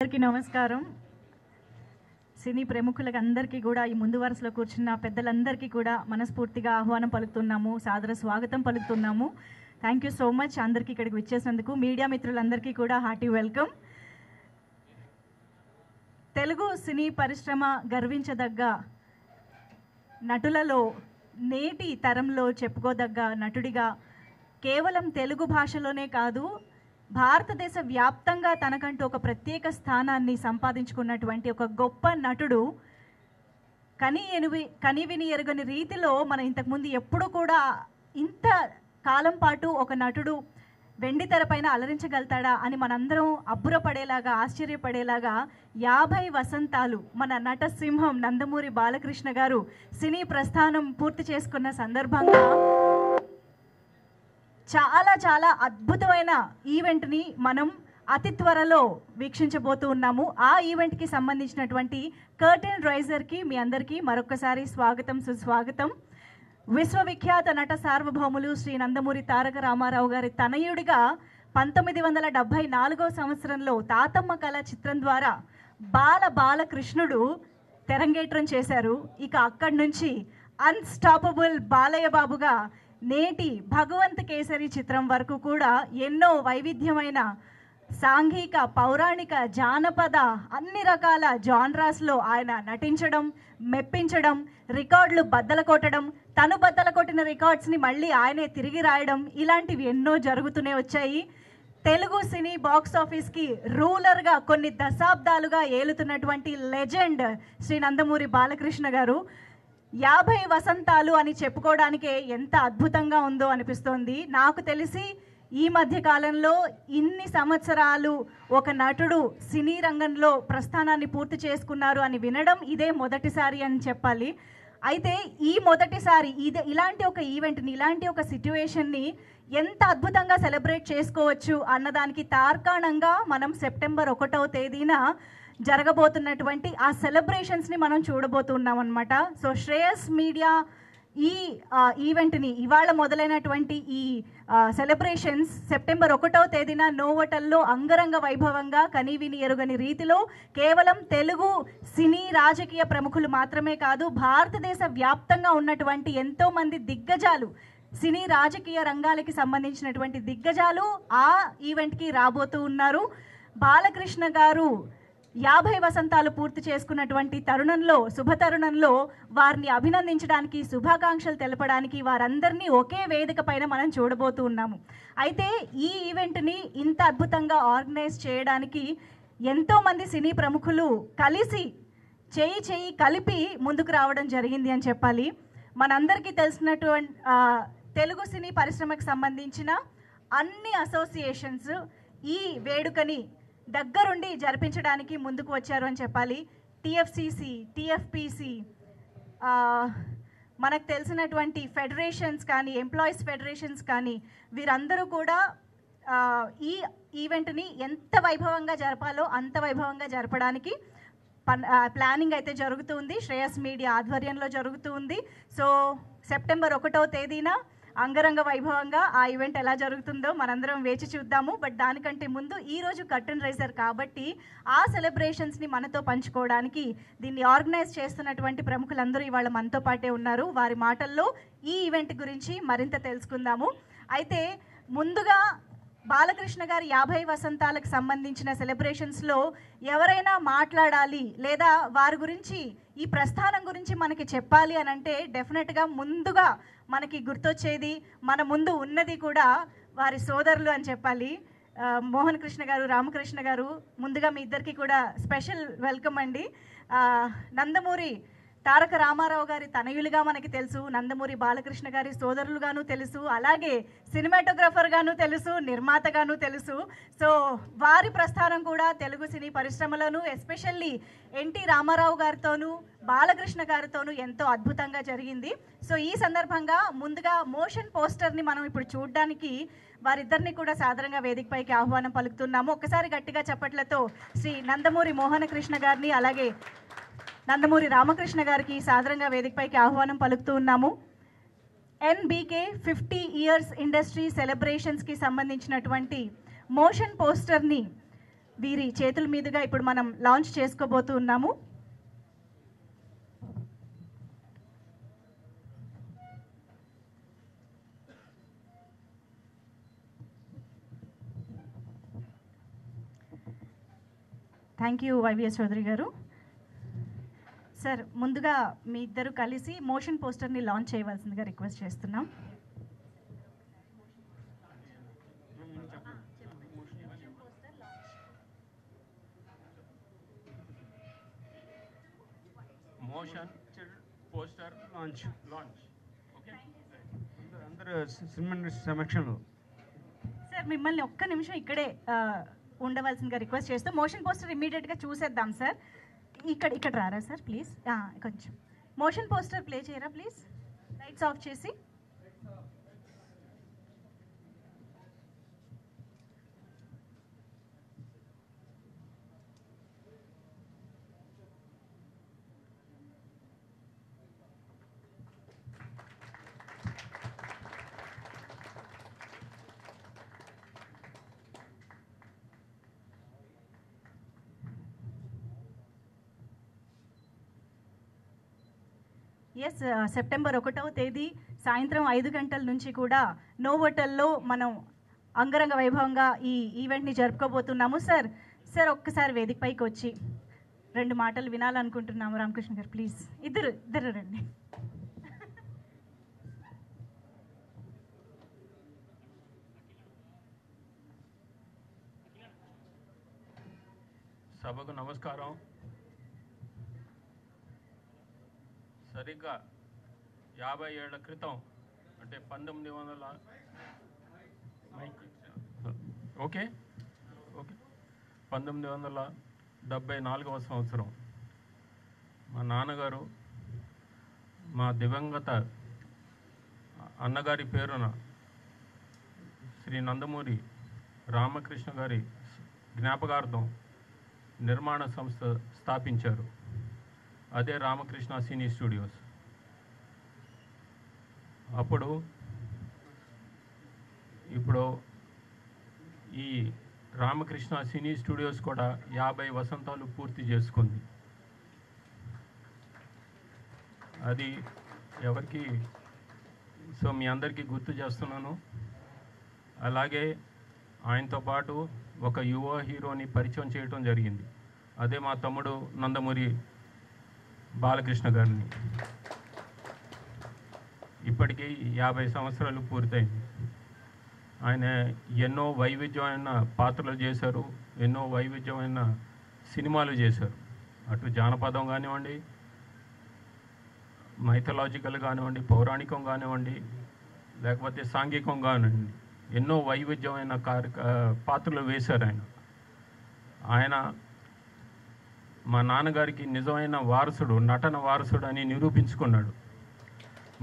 అందరికీ నమస్కారం. సినీ ప్రముఖులకు అందరికీ కూడా ఈ ముందు వరుసలో కూర్చున్న పెద్దలందరికీ కూడా మనస్ఫూర్తిగా ఆహ్వానం పలుకుతున్నాము, సాదర స్వాగతం పలుకుతున్నాము. థ్యాంక్ యూ సో మచ్ అందరికీ ఇక్కడికి విచ్చేసినందుకు. మీడియా మిత్రులందరికీ కూడా హార్టీ వెల్కమ్. తెలుగు సినీ పరిశ్రమ గర్వించదగ్గ నటులలో నేటి తరంలో చెప్పుకోదగ్గ నటుడిగా కేవలం తెలుగు భాషలోనే కాదు, భారతదేశ వ్యాప్తంగా తనకంటూ ఒక ప్రత్యేక స్థానాన్ని సంపాదించుకున్నటువంటి ఒక గొప్ప నటుడు. కనివిని ఎరుగని రీతిలో మనం ఇంతకుముందు ఎప్పుడు కూడా ఇంత కాలం పాటు ఒక నటుడు వెండి తెరపైన అలరించగలుగుతాడా అని మనందరం అబ్బురపడేలాగా, ఆశ్చర్యపడేలాగా 50 వసంతాలు మన నటసింహం నందమూరి బాలకృష్ణ గారు సినీ ప్రస్థానం పూర్తి చేసుకున్న సందర్భంగా చాలా చాలా అద్భుతమైన ఈవెంట్ని మనం అతి త్వరలో వీక్షించబోతూ ఉన్నాము. ఆ ఈవెంట్కి సంబంధించినటువంటి కర్టెన్ రైజర్కి మీ అందరికీ మరొకసారి స్వాగతం, సుస్వాగతం. విశ్వవిఖ్యాత నట సార్వభౌములు శ్రీ నందమూరి తారక రామారావు గారి తనయుడిగా 1974వ సంవత్సరంలో తాతమ్మ కళ చిత్రం ద్వారా బాలకృష్ణుడు తెరంగేట్రం చేశారు. ఇక అక్కడి నుంచి అన్స్టాపబుల్ బాలయ్య బాబుగా నేటి భగవంత్ కేసరి చిత్రం వరకు కూడా ఎన్నో వైవిధ్యమైన సాంఘిక, పౌరాణిక, జానపద అన్ని రకాల జాన్రాస్లో ఆయన నటించడం, మెప్పించడం, రికార్డులు బద్దలు కొట్టడం, తను బద్దలు కొట్టిన రికార్డ్స్ని మళ్ళీ ఆయనే తిరిగి రాయడం, ఇలాంటివి ఎన్నో జరుగుతూనే వచ్చాయి. తెలుగు సినీ బాక్స్ ఆఫీస్కి రూలర్గా కొన్ని దశాబ్దాలుగా ఏలుతున్నటువంటి లెజెండ్ శ్రీ నందమూరి బాలకృష్ణ గారు 50 వసంతాలు అని చెప్పుకోవడానికే ఎంత అద్భుతంగా ఉందో అనిపిస్తోంది. నాకు తెలిసి ఈ మధ్య కాలంలో ఇన్ని సంవత్సరాలు ఒక నటుడు సినీ రంగంలో ప్రస్థానాన్ని పూర్తి చేసుకున్నారు అని వినడం ఇదే మొదటిసారి అని చెప్పాలి. అయితే ఈ మొదటిసారి ఇలాంటి ఒక ఈవెంట్ని, ఇలాంటి ఒక సిట్యువేషన్ని ఎంత అద్భుతంగా సెలబ్రేట్ చేసుకోవచ్చు అన్నదానికి తార్కాణంగా మనం సెప్టెంబర్ 1వ తేదీన జరగబోతున్నటువంటి ఆ సెలబ్రేషన్స్ని మనం చూడబోతున్నాం అనమాట. సో శ్రేయస్ మీడియా ఈ ఈవెంట్ని, ఇవాళ మొదలైనటువంటి ఈ సెలబ్రేషన్స్ సెప్టెంబర్ 1వ తేదీన నోవోటల్లో అంగరంగ వైభవంగా కనివిని ఎరుగని రీతిలో కేవలం తెలుగు సినీ రాజకీయ ప్రముఖులు మాత్రమే కాదు, భారతదేశ వ్యాప్తంగా ఉన్నటువంటి ఎంతోమంది దిగ్గజాలు, సినీ రాజకీయ రంగాలకి సంబంధించినటువంటి దిగ్గజాలు ఆ ఈవెంట్కి రాబోతూ ఉన్నారు. బాలకృష్ణ గారు 50 వసంతాలు పూర్తి చేసుకున్నటువంటి తరుణంలో, శుభతరుణంలో వారిని అభినందించడానికి, శుభాకాంక్షలు తెలపడానికి వారందరినీ ఒకే వేదిక పైన మనం చూడబోతూ ఉన్నాము. అయితే ఈ ఈవెంట్ని ఇంత అద్భుతంగా ఆర్గనైజ్ చేయడానికి ఎంతోమంది సినీ ప్రముఖులు కలిసి చేయి కలిపి ముందుకు రావడం జరిగింది అని చెప్పాలి. మనందరికీ తెలిసినటువంటి తెలుగు సినీ పరిశ్రమకు సంబంధించిన అన్ని అసోసియేషన్స్ ఈ వేడుకని దగ్గరుండి జరిపించడానికి ముందుకు వచ్చారు అని చెప్పాలి. టిఎఫ్సిసి, టిఎఫ్పిసి, మనకు తెలిసినటువంటి ఫెడరేషన్స్ కానీ, ఎంప్లాయీస్ ఫెడరేషన్స్ కానీ, వీరందరూ కూడా ఈ ఈవెంట్ని ఎంత వైభవంగా జరపాలో అంత వైభవంగా జరపడానికి ప్లానింగ్ అయితే జరుగుతుంది. శ్రేయస్ మీడియా ఆధ్వర్యంలో జరుగుతుంది. సో సెప్టెంబర్ 1వ తేదీన అంగరంగ వైభవంగా ఆ ఈవెంట్ ఎలా జరుగుతుందో మనందరం వేచి చూద్దాము. బట్ దానికంటే ముందు ఈరోజు కర్టెన్ రైజర్ కాబట్టి ఆ సెలబ్రేషన్స్ని మనతో పంచుకోవడానికి దీన్ని ఆర్గనైజ్ చేస్తున్నటువంటి ప్రముఖులందరూ ఇవాళ మనతో పాటే ఉన్నారు. వారి మాటల్లో ఈ ఈవెంట్ గురించి మరింత తెలుసుకుందాము. అయితే ముందుగా బాలకృష్ణ గారి 50 వసంతాలకు సంబంధించిన సెలబ్రేషన్స్లో ఎవరైనా మాట్లాడాలి లేదా వారి గురించి, ఈ ప్రస్థానం గురించి మనకి చెప్పాలి అని అంటే డెఫినెట్గా ముందుగా మనకి గుర్తొచ్చేది, మన ముందు ఉన్నది కూడా వారి సోదరులు అని చెప్పాలి. మోహన్ కృష్ణ గారు, రామకృష్ణ గారు, ముందుగా మీ ఇద్దరికి కూడా స్పెషల్ వెల్కమ్ అండి. నందమూరి తారక రామారావు గారి తనయులుగా మనకి తెలుసు, నందమూరి బాలకృష్ణ గారి సోదరులుగాను తెలుసు, అలాగే సినిమాటోగ్రఫర్గాను తెలుసు, నిర్మాతగాను తెలుసు. సో వారి ప్రస్థానం కూడా తెలుగు సినీ పరిశ్రమలోను, ఎస్పెషల్లీ ఎన్టీ రామారావు గారితోనూ బాలకృష్ణ గారితోనూ ఎంతో అద్భుతంగా జరిగింది. సో ఈ సందర్భంగా ముందుగా మోషన్ పోస్టర్ని మనం ఇప్పుడు చూడడానికి వారిద్దరిని కూడా సాధారణంగా వేదికపైకి ఆహ్వానం పలుకుతున్నాము. ఒక్కసారి గట్టిగా చప్పట్లతో శ్రీ నందమూరి మోహన కృష్ణ గారిని, అలాగే నందమూరి రామకృష్ణ గారికి సాధారణంగా వేదికపైకి ఆహ్వానం పలుకుతూ ఉన్నాము. ఎన్బీకే 50 ఇయర్స్ ఇండస్ట్రీ సెలబ్రేషన్స్కి సంబంధించినటువంటి మోషన్ పోస్టర్ని వీరి చేతుల మీదుగా ఇప్పుడు మనం లాంచ్ చేసుకోబోతున్నాము. థ్యాంక్ యూ వైవిఎస్ చౌదరి గారు. సార్, ముందుగా మీ ఇద్దరు కలిసి మోషన్ పోస్టర్ని లాంచ్ చేయవలసిందిగా రిక్వెస్ట్ చేస్తున్నాం. మోషన్ పోస్టర్ లాంచ్ ఓకే అందరూ సినిమా సమక్షంలో. సార్, మిమ్మల్ని ఒక్క నిమిషం ఇక్కడే ఉండవలసిందిగా రిక్వెస్ట్ చేస్తూ మోషన్ పోస్టర్ ఇమీడియట్గా చూసేద్దాం సార్. ఇక్కడ రారా సార్ ప్లీజ్, కొంచెం మోషన్ పోస్టర్ ప్లే చేయరా ప్లీజ్, లైట్స్ ఆఫ్ చేసి. ఎస్, సెప్టెంబర్ 1వ తేదీ సాయంత్రం 5 గంటల నుంచి కూడా నోవోటల్లో మనం అంగరంగ వైభవంగా ఈ ఈవెంట్ని జరుపుకోబోతున్నాము. సార్ ఒక్కసారి వేదిక పైకి వచ్చి 2 మాటలు వినాలనుకుంటున్నాము. రామకృష్ణ గారు ప్లీజ్, ఇద్దరు రండి. సభకు నమస్కారం. సరిగ్గా 50 ఏళ్ల క్రితం, అంటే 1974వ సంవత్సరం మా నాన్నగారు మా దివంగత అన్నగారి పేరున శ్రీ నందమూరి రామకృష్ణ గారి జ్ఞాపకార్థం నిర్మాణ సంస్థ స్థాపించారు. అదే రామకృష్ణ సినీ స్టూడియోస్. ఇప్పుడు ఈ రామకృష్ణ సినీ స్టూడియోస్ కూడా 50 వసంతాలు పూర్తి చేసుకుంది. అది ఎవరికి మీ అందరికీ గుర్తు చేస్తున్నాను. అలాగే ఆయనతో పాటు ఒక యువ హీరోని పరిచయం చేయటం జరిగింది. అదే మా తమ్ముడు నందమూరి బాలకృష్ణ గారిని. ఇప్పటికీ 50 సంవత్సరాలు పూర్తయింది. ఆయన ఎన్నో వైవిధ్యమైన పాత్రలు చేశారు, ఎన్నో వైవిధ్యమైన సినిమాలు చేశారు. అటు జానపదం కానివ్వండి, మైథలాజికల్ కానివ్వండి, పౌరాణికం కానివ్వండి, లేకపోతే సాంఘికం కానివ్వండి, ఎన్నో వైవిధ్యమైన పాత్రలు వేశారు ఆయన. మా నాన్నగారికి నిజమైన వారసుడు, నటన వారసుడు అని నిరూపించుకున్నాడు.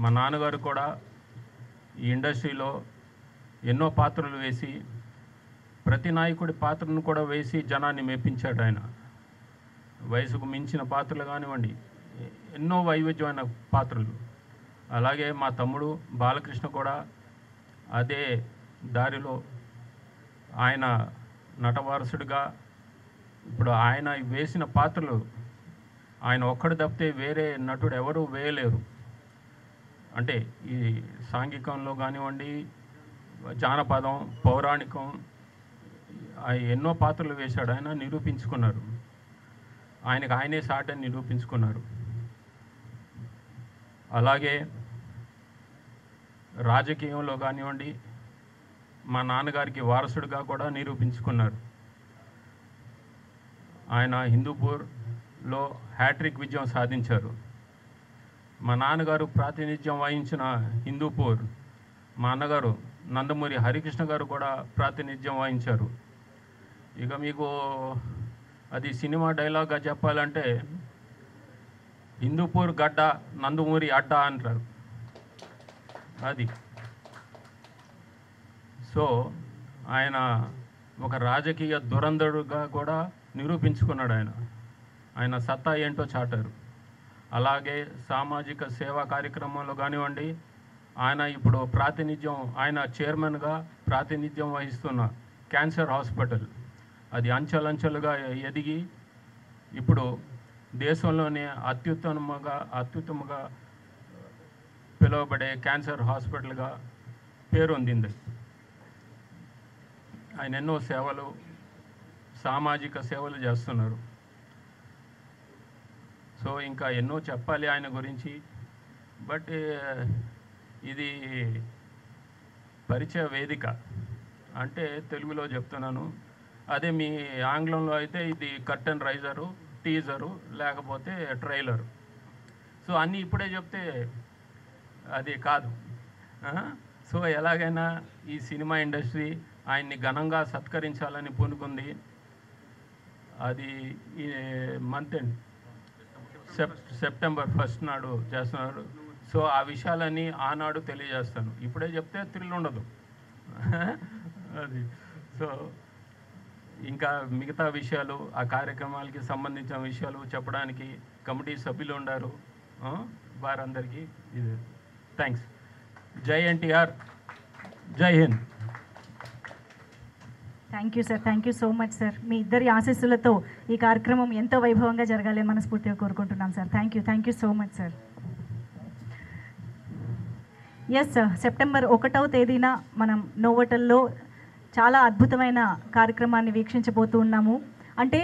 మా నాన్నగారు కూడా ఈ ఇండస్ట్రీలో ఎన్నో పాత్రలు వేసి, ప్రతి నాయకుడి పాత్రను కూడా వేసి జనాన్ని మెప్పించాడు ఆయన. వయసుకు మించిన పాత్రలు కానివ్వండి, ఎన్నో వైవిధ్యమైన పాత్రలు. అలాగే మా తమ్ముడు బాలకృష్ణ కూడా అదే దారిలో ఆయన నటవారసుడిగా, ఇప్పుడు ఆయన వేసిన పాత్రలు ఆయన ఒక్కడు తప్పితే వేరే నటుడు ఎవరు వేయలేరు. అంటే ఈ సాంఘికంలో కానివ్వండి, జానపదం, పౌరాణికం, ఎన్నో పాత్రలు వేశాడు ఆయన. నిరూపించుకున్నారు, ఆయనే సాటి అని నిరూపించుకున్నారు. అలాగే రాజకీయంలో కానివ్వండి, మా నాన్నగారికి వారసుడిగా కూడా నిరూపించుకున్నారు. ఆయన హిందూపూర్లో హ్యాట్రిక్ విజయం సాధించారు. మా నాన్నగారు ప్రాతినిధ్యం వహించిన హిందూపూర్, మా అన్నగారు నందమూరి హరికృష్ణ గారు కూడా ప్రాతినిధ్యం వహించారు. ఇక మీకు అది సినిమా డైలాగ్గా చెప్పాలంటే, హిందూపూర్ గడ్డ, నందమూరి అడ్డ అంటారు అది. సో ఆయన ఒక రాజకీయ దురంధరుడుగా కూడా నిరూపించుకున్నాడు. ఆయన సత్తా ఏంటో చాటారు. అలాగే సామాజిక సేవా కార్యక్రమంలో కానివ్వండి, ఆయన ఇప్పుడు ఆయన చైర్మన్గా ప్రాతినిధ్యం వహిస్తున్న క్యాన్సర్ హాస్పిటల్, అది అంచెలంచెలుగా ఎదిగి ఇప్పుడు దేశంలోనే అత్యుత్తమంగా పిలువబడే క్యాన్సర్ హాస్పిటల్గా పేరొందింది. ఆయన ఎన్నో సేవలు, సామాజిక సేవలు చేస్తున్నారు. సో ఇంకా ఎన్నో చెప్పాలి ఆయన గురించి. బట్ ఇది పరిచయ వేదిక అంటే తెలుగులో చెప్తున్నాను. అదే మీ ఆంగ్లంలో అయితే ఇది కర్టన్ రైజరు, టీజరు, లేకపోతే ట్రైలరు. సో అన్నీ ఇప్పుడే చెప్తే అది కాదు. సో ఎలాగైనా ఈ సినిమా ఇండస్ట్రీ ఆయన్ని ఘనంగా సత్కరించాలని పూనుకుంది. అది ఈ మంత్ ఎండ్ సెప్టెంబర్ 1 నాడు చేస్తున్నారు. సో ఆ విషయాలన్నీ ఆనాడు తెలియజేస్తాను. ఇప్పుడే చెప్తే థ్రిల్ ఉండదు. అది సో ఇంకా మిగతా విషయాలు, ఆ కార్యక్రమాలకి సంబంధించిన విషయాలు చెప్పడానికి కమిటీ సభ్యులు ఉన్నారు. వారందరికీ ఇది థ్యాంక్స్. జై ఎన్టీఆర్, జై Hind. Thank you sir, thank you so much sir. మీ ఇద్దరి ఆశీస్సులతో ఈ కార్యక్రమం ఎంతో వైభవంగా జరగాలని మనస్ఫూర్తిగా కోరుకుంటున్నాం సార్. Thank you so much sir. Yes sir, September 1వ తేదీన మనం నోవోటల్లో చాలా అద్భుతమైన కార్యక్రమాన్ని వీక్షించబోతూ ఉన్నాము. అంటే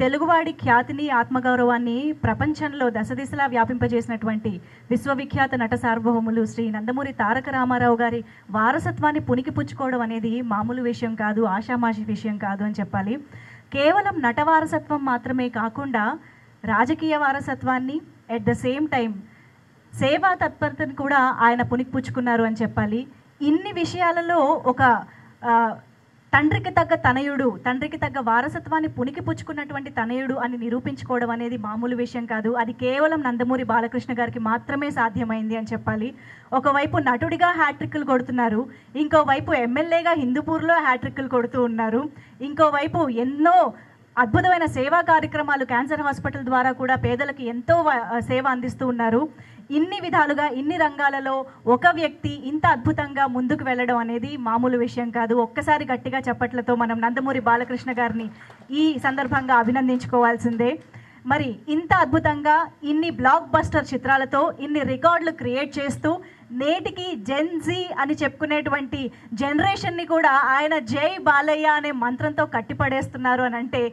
తెలుగువాడి ఖ్యాతిని, ఆత్మగౌరవాన్ని ప్రపంచంలో దశదిశలా వ్యాపింపజేసినటువంటి విశ్వవిఖ్యాత నట సార్వభౌములు శ్రీ నందమూరి తారక రామారావు గారి వారసత్వాన్ని పుణికిపుచ్చుకోవడం అనేది మామూలు విషయం కాదు, ఆషామాషి విషయం కాదు అని చెప్పాలి. కేవలం నట వారసత్వం మాత్రమే కాకుండా రాజకీయ వారసత్వాన్ని, ఎట్ ద సేమ్ టైం సేవా తత్పరతను కూడా ఆయన పుణికిపుచ్చుకున్నారు అని చెప్పాలి. ఇన్ని విషయాలలో ఒక తండ్రికి తగ్గ తనయుడు, తండ్రికి తగ్గ వారసత్వాన్ని పుణికిపుచ్చుకున్నటువంటి తనయుడు అని నిరూపించుకోవడం అనేది మామూలు విషయం కాదు. అది కేవలం నందమూరి బాలకృష్ణ గారికి మాత్రమే సాధ్యమైంది అని చెప్పాలి. ఒకవైపు నటుడిగా హ్యాట్రిక్లు కొడుతున్నారు, ఇంకోవైపు ఎమ్మెల్యేగా హిందూపూర్లో హ్యాట్రిక్లు కొడుతూ ఉన్నారు, ఇంకోవైపు ఎన్నో అద్భుతమైన సేవా కార్యక్రమాలు క్యాన్సర్ హాస్పిటల్ ద్వారా కూడా పేదలకు ఎంతో సేవ అందిస్తూ ఉన్నారు. ఇన్ని విధాలుగా, ఇన్ని రంగాలలో ఒక వ్యక్తి ఇంత అద్భుతంగా ముందుకు వెళ్ళడం అనేది మామూలు విషయం కాదు. ఒక్కసారి గట్టిగా చప్పట్లతో మనం నందమూరి బాలకృష్ణ గారిని ఈ సందర్భంగా అభినందించుకోవాల్సిందే. మరి ఇంత అద్భుతంగా ఇన్ని బ్లాక్ బస్టర్ చిత్రాలతో ఇన్ని రికార్డులు క్రియేట్ చేస్తూ నేటికి జెన్జీ అని చెప్పుకునేటువంటి జనరేషన్ని కూడా ఆయన జై బాలయ్య అనే మంత్రంతో కట్టిపడేస్తున్నారు అని అంటే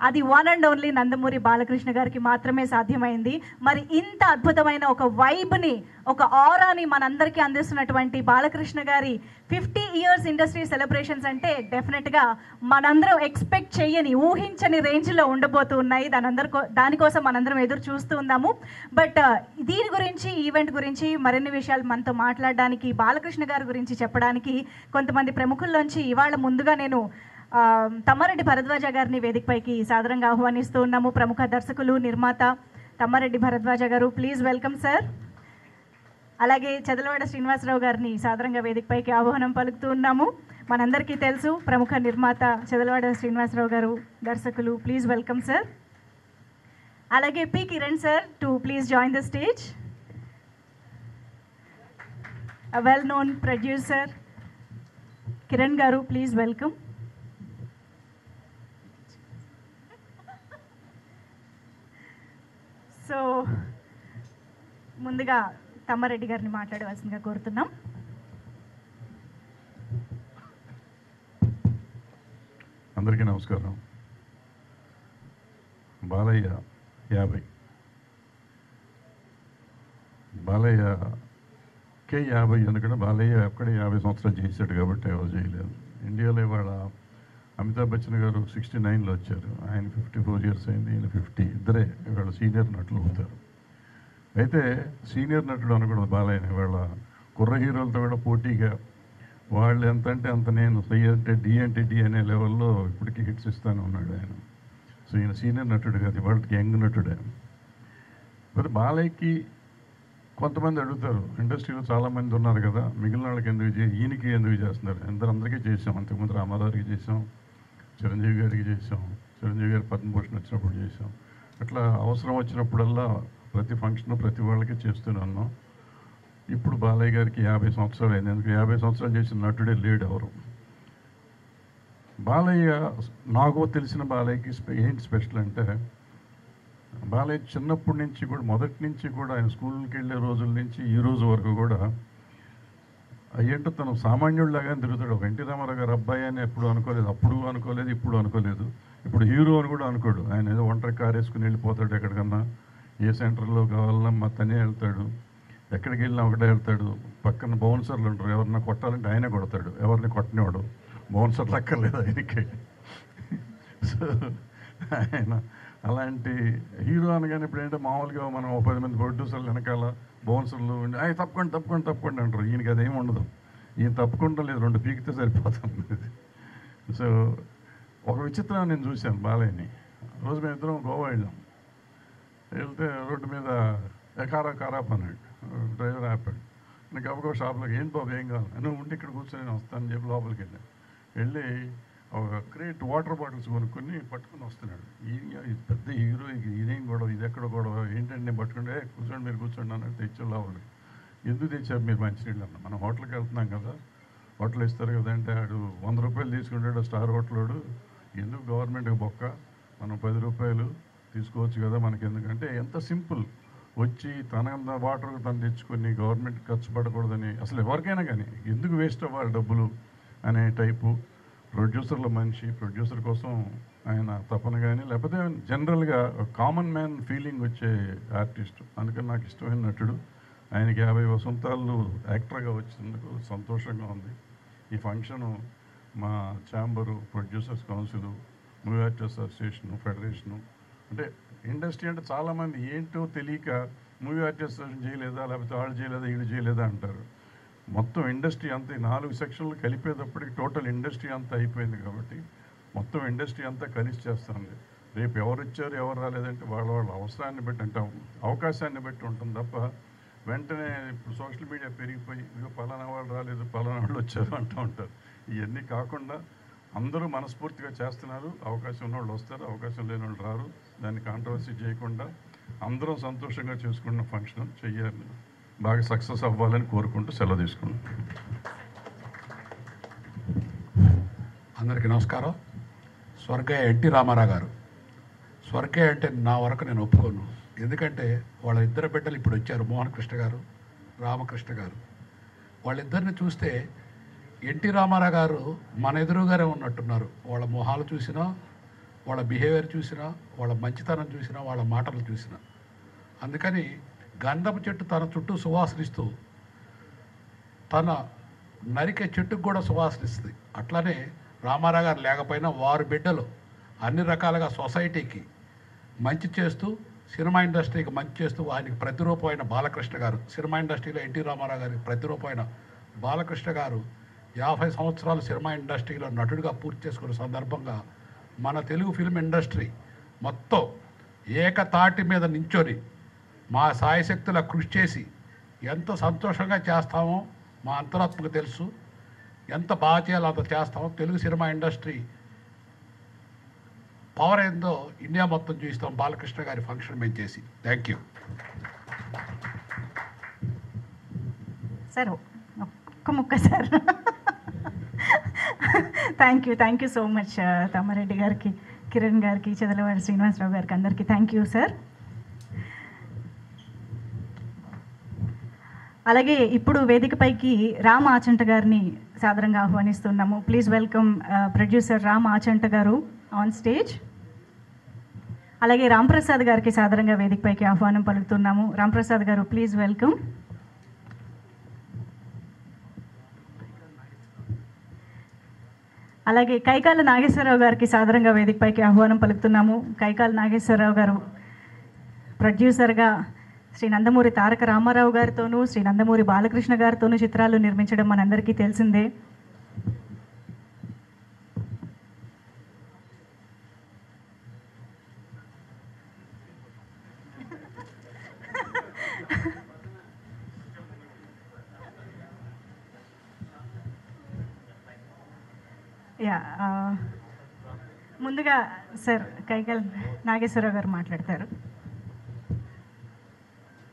అది one and only Nandamuri Balakrishna గారికి మాత్రమే సాధ్యమైంది. మరి ఇంత అద్భుతమైన ఒక వైబ్ని, ఒక ఆరాని మనందరికీ అందిస్తున్నటువంటి బాలకృష్ణ గారి 50 ఇయర్స్ ఇండస్ట్రీ సెలబ్రేషన్స్ అంటే డెఫినెట్గా మనందరం ఎక్స్పెక్ట్ చేయని, ఊహించని రేంజ్లో ఉండబోతూ ఉన్నాయి. దానికోసం మనందరం ఎదురు చూస్తూ ఉందాము. బట్ దీని గురించి, ఈవెంట్ గురించి మరిన్ని విషయాలు మనతో మాట్లాడడానికి, బాలకృష్ణ గారి గురించి చెప్పడానికి కొంతమంది ప్రముఖుల్లోంచి ఇవాళ ముందుగా నేను తమ్మారెడ్డి భరద్వాజ గారిని వేదికపైకి సాదరంగా ఆహ్వానిస్తూ ఉన్నాము. ప్రముఖ దర్శకులు, నిర్మాత తమ్మారెడ్డి భరద్వాజ గారు, ప్లీజ్ వెల్కమ్ సార్. అలాగే చదలవాడ శ్రీనివాసరావు గారిని సాదరంగా వేదికపైకి ఆహ్వానం పలుకుతూ ఉన్నాము. మనందరికీ తెలుసు ప్రముఖ నిర్మాత చదలవాడ శ్రీనివాసరావు గారు, దర్శకులు, ప్లీజ్ వెల్కమ్ సార్. అలాగే P Kiran sir to please join the stage. A well-known producer, Kiran Garu, please welcome. So ముందుగా తమ్మారెడ్డి గారిని మాట్లాడవలసిందిగా కోరుతున్నాం. అందరికీ నమస్కారం. బాలయ్య 50, బాలయ్యకే 50, ఎందుకంటే బాలయ్య అక్కడే 50 సంవత్సరాలు చేశాడు కాబట్టి ఎవరు చేయలేదు. ఇండియాలో ఇవాళ అమితాబ్ బచ్చన్ గారు 69లో వచ్చారు, ఆయన 54 ఇయర్స్ అయింది, ఈయన 50. ఇద్దరే ఇవాళ సీనియర్ నటులు అవుతారు. అయితే సీనియర్ నటుడు అనకూడదు బాలయ్య. ఇవాళ కుర్ర హీరోలతో కూడా పోటీగా వాళ్ళు ఎంత అంటే అంత, నేను సి అంటే డి అంటే డి అనే లెవెల్లో ఇప్పటికీ హిట్స్ ఇస్తానే ఉన్నాడు ఆయన. సో ఈయన సీనియర్ నటుడు కాదు, వాళ్ళకి యంగ్ నటుడే. మరి బాలయ్యకి కొంతమంది అడుగుతారు, ఇండస్ట్రీలో చాలామంది ఉన్నారు కదా, మిగిలిన వాళ్ళకి ఎందుకు ఈయనకి ఎందుకు చేస్తున్నారు? అందరికీ చేసాం. అంతకుముందు రామారావుకి చేసాం, చిరంజీవి గారికి చేసాం, చిరంజీవి గారి పద్మభూషణ్ వచ్చినప్పుడు చేసాం. అట్లా అవసరం వచ్చినప్పుడల్లా ప్రతి ఫంక్షన్ ప్రతి వాళ్ళకి చేస్తూనే ఉన్నాం. ఇప్పుడు బాలయ్య గారికి 50 సంవత్సరాలు అయింది. ఎందుకు 50 సంవత్సరాలు చేసిన నటుడే లేడు ఎవరు. బాలయ్య, నాకు తెలిసిన బాలయ్యకి ఏంటి స్పెషల్ అంటే, బాలయ్య చిన్నప్పటి నుంచి కూడా, మొదటి నుంచి కూడా, ఆయన స్కూల్కి వెళ్ళే రోజుల నుంచి ఈ రోజు వరకు కూడా ఏంటో తను సామాన్యుడిలాగానే తిరుగుతాడు. ఒక ఎన్టీ రామారావు గారు అబ్బాయి అని ఎప్పుడు అనుకోలేదు, అప్పుడు అనుకోలేదు, ఇప్పుడు అనుకోలేదు, ఇప్పుడు హీరో అని కూడా అనుకోడు. ఆయన ఏదో ఒంటరి కారు వేసుకుని వెళ్ళిపోతాడు ఎక్కడికన్నా, ఏ సెంటర్లో కావాలన్నా తనే వెళ్తాడు, ఎక్కడికి వెళ్ళినా ఒకటే వెళ్తాడు. పక్కన బౌన్సర్లు ఉంటారు, ఎవరన్నా కొట్టాలంటే ఆయనే కొడతాడు, ఎవరిని కొట్టనివాడు, బౌన్సర్లు అక్కర్లేదు ఆయనకి. సో ఆయన అలాంటి హీరో అనగానే ఇప్పుడు ఏంటంటే మామూలుగా మనం 10 మంది ప్రొడ్యూసర్లు వెనకాల బౌన్సర్లు అవి తప్పకుండా తప్పకుండా తప్పకుండా అంటారు. ఈయనకి అదేమి ఉండదు, ఈయన తప్పకుండా లేదు, 2 పీకితే సరిపోతుంది. సో ఒక విచిత్రం నేను చూశాను బాలయ్యని. రోజు మేము ఇద్దరం గోవా వెళ్ళాం. వెళ్తే రోడ్డు మీద ఖరాబ్ అన్నాడు, డ్రైవర్ ఆపాడు. నేను గబగబా షాప్లోకి, ఏంటి బాబు ఏం కావాలి, నువ్వు ఉండి ఇక్కడ కూర్చొని నేను వస్తానని చెప్పి లోపలికి వెళ్ళి ఒక క్రేట్ వాటర్ బాటిల్స్ కొనుక్కొని పట్టుకుని వస్తున్నాడు. ఈ పెద్ద హీరో, ఇదేం గొడవ, ఇది ఎక్కడ గొడవ, ఏంటంటే నేను పట్టుకుంటే కూర్చోండి మీరు కూర్చోండి అన్నట్టు తెచ్చాడు లోపలికి. ఎందుకు తెచ్చారు మీరు మంచినీళ్ళు అన్న, మనం హోటల్కి వెళ్తున్నాం కదా, హోటల్ ఇస్తారు కదా అంటే, ఆడు 100 రూపాయలు తీసుకుంటాడు స్టార్ హోటలోడు, ఎందుకు గవర్నమెంట్కి బొక్క, మనం 10 రూపాయలు తీసుకోవచ్చు కదా మనకి, ఎందుకంటే ఎంత సింపుల్. వచ్చి తన వాటర్ తను తెచ్చుకొని గవర్నమెంట్ ఖర్చు పడకూడదని, అసలు ఎవరికైనా కానీ ఎందుకు వేస్ట్ అవ్వాలి డబ్బులు అనే టైపు ప్రొడ్యూసర్ల మనిషి. ప్రొడ్యూసర్ కోసం ఆయన తపన కానీ, లేకపోతే జనరల్గా కామన్ మ్యాన్ ఫీలింగ్ వచ్చే ఆర్టిస్ట్. అందుకని నాకు ఇష్టమైన నటుడు. ఆయనకి 50 వసంతాలు యాక్టర్గా వచ్చినందుకు సంతోషంగా ఉంది. ఈ ఫంక్షను మా chamber, producers council, movie artist association, federation, అంటే ఇండస్ట్రీ అంటే చాలామంది ఏంటో తెలియక మూవీ ఆర్టిస్ట్ అసోసియేషన్ చేయలేదా, లేకపోతే వాళ్ళు చేయలేదా, వీళ్ళు చేయలేదా అంటారు. మొత్తం ఇండస్ట్రీ అంతా 4 సెక్షన్లు కలిపేటప్పటికి టోటల్ ఇండస్ట్రీ అంతా అయిపోయింది. కాబట్టి మొత్తం ఇండస్ట్రీ అంతా కలిసి చేస్తుంది. రేపు ఎవరు వచ్చారు ఎవరు రాలేదంటే వాళ్ళ అవసరాన్ని బట్టి, అంటే అవకాశాన్ని బట్టి ఉంటుంది తప్ప, వెంటనే ఇప్పుడు సోషల్ మీడియా పెరిగిపోయి ఇదిగో పలానా వాళ్ళు రాలేదు, పలానా వాళ్ళు వచ్చారు అంటూ ఉంటారు. ఇవన్నీ కాకుండా అందరూ మనస్ఫూర్తిగా చేస్తున్నారు. అవకాశం ఉన్న వాళ్ళు వస్తారు, అవకాశం లేని వాళ్ళు రారు. దాన్ని కాంట్రవర్సీ చేయకుండా అందరూ సంతోషంగా చేసుకున్న ఫంక్షన్ చెయ్యాలి, బాగా సక్సెస్ అవ్వాలని కోరుకుంటూ సెలవు తీసుకున్నాను. అందరికీ నమస్కారం. స్వర్గీయ ఎన్టీ రామారావు గారు, స్వర్గీయ అంటే నా వరకు నేను ఒప్పుకోను. ఎందుకంటే వాళ్ళ 2 బిడ్డలు ఇప్పుడు వచ్చారు, మోహన్ కృష్ణ గారు, రామకృష్ణ గారు. వాళ్ళిద్దరిని చూస్తే ఎన్టీ రామారావు గారు మన ఎదురుగానే ఉన్నట్టున్నారు. వాళ్ళ మొహాలు చూసినా, వాళ్ళ బిహేవియర్ చూసినా, వాళ్ళ మంచితనం చూసినా, వాళ్ళ మాటలు చూసినా. అందుకని గంధపు చెట్టు తన చుట్టూ సువాసనిస్తూ తన నరికే చెట్టుకు కూడా సువాసనిస్తుంది. అట్లానే రామారావు గారు లేకపోయినా వారి బిడ్డలు అన్ని రకాలుగా సొసైటీకి మంచి చేస్తూ, సినిమా ఇండస్ట్రీకి మంచి చేస్తూ, ఆయనకి ప్రతిరూపమైన బాలకృష్ణ గారు, సినిమా ఇండస్ట్రీలో ఎన్టీ రామారావు గారికి ప్రతిరూపమైన బాలకృష్ణ గారు 50 సంవత్సరాలు సినిమా ఇండస్ట్రీలో నటుడిగా పూర్తి చేసుకున్న సందర్భంగా మన తెలుగు ఫిల్మ్ ఇండస్ట్రీ మొత్తం ఏకతాటి మీద నించొని మా సాయశక్తుల కృషి చేసి ఎంత సంతోషంగా చేస్తామో మా అంతరాత్మకు తెలుసు. ఎంత బాగా చేయాలో అంత చేస్తామో. తెలుగు సినిమా ఇండస్ట్రీ పవర్ ఏందో ఇండియా మొత్తం చూస్తాం బాలకృష్ణ గారి ఫంక్షన్ మేము చేసి. Thank you sir. ఒక్క ముక్క sir. Thank you so much Tammareddy గారికి, కిరణ్ గారికి, చదలవాడి శ్రీనివాసరావు గారికి, అందరికీ థ్యాంక్ యూ సార్. అలాగే ఇప్పుడు వేదికపైకి రామ్ ఆచంట గారిని సాదరంగా ఆహ్వానిస్తున్నాము. Please welcome producer Ram Achanta గారు ఆన్ స్టేజ్. అలాగే రాంప్రసాద్ గారికి సాదరంగా వేదికపైకి ఆహ్వానం పలుకుతున్నాము. రాంప్రసాద్ గారు ప్లీజ్ వెల్కమ్. అలాగే కైకాల నాగేశ్వరరావు గారికి సాదరంగా వేదికపైకి ఆహ్వానం పలుకుతున్నాము. కైకాల నాగేశ్వరరావు గారు ప్రొడ్యూసర్గా శ్రీ నందమూరి తారక రామారావు గారితోనూ, శ్రీ నందమూరి బాలకృష్ణ గారితోనూ చిత్రాలు నిర్మించడం మనందరికీ తెలిసిందే. ముందుగా సార్ కైకాల నాగేశ్వరరావు గారు మాట్లాడతారు.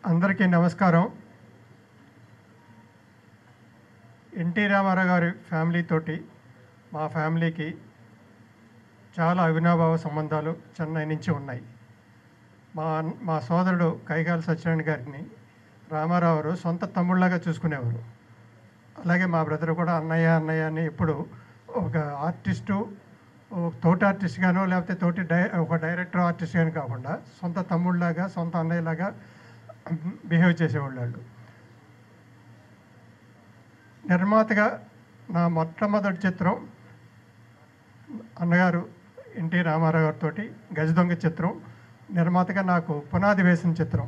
అందరికీ నమస్కారం. ఎన్టీ రామారావు గారి ఫ్యామిలీ తోటి మా ఫ్యామిలీకి చాలా అవినాభావ సంబంధాలు చెన్నై నుంచి ఉన్నాయి. మా మా సోదరుడు కైగాల సత్యనారాయణ గారిని రామారావు గారు సొంత తమ్ముళ్ళగా చూసుకునేవారు. అలాగే మా బ్రదర్ కూడా అన్నయ్య అన్నయ్య అని ఎప్పుడు ఒక ఆర్టిస్టు, తోటి ఆర్టిస్ట్ గానో లేకపోతే ఒక డైరెక్టర్ ఆర్టిస్ట్ గాని కాకుండా సొంత తమ్ముళ్ళలాగా సొంత అన్నయ్యలాగా బిహేవ్ చేసేవాళ్ళు వాళ్ళు. నిర్మాతగా నా మొట్టమొదటి చిత్రం అన్నగారు ఎన్టీ రామారావు గారితో గజదొంగ చిత్రం నిర్మాతగా నాకు పునాది వేసిన చిత్రం.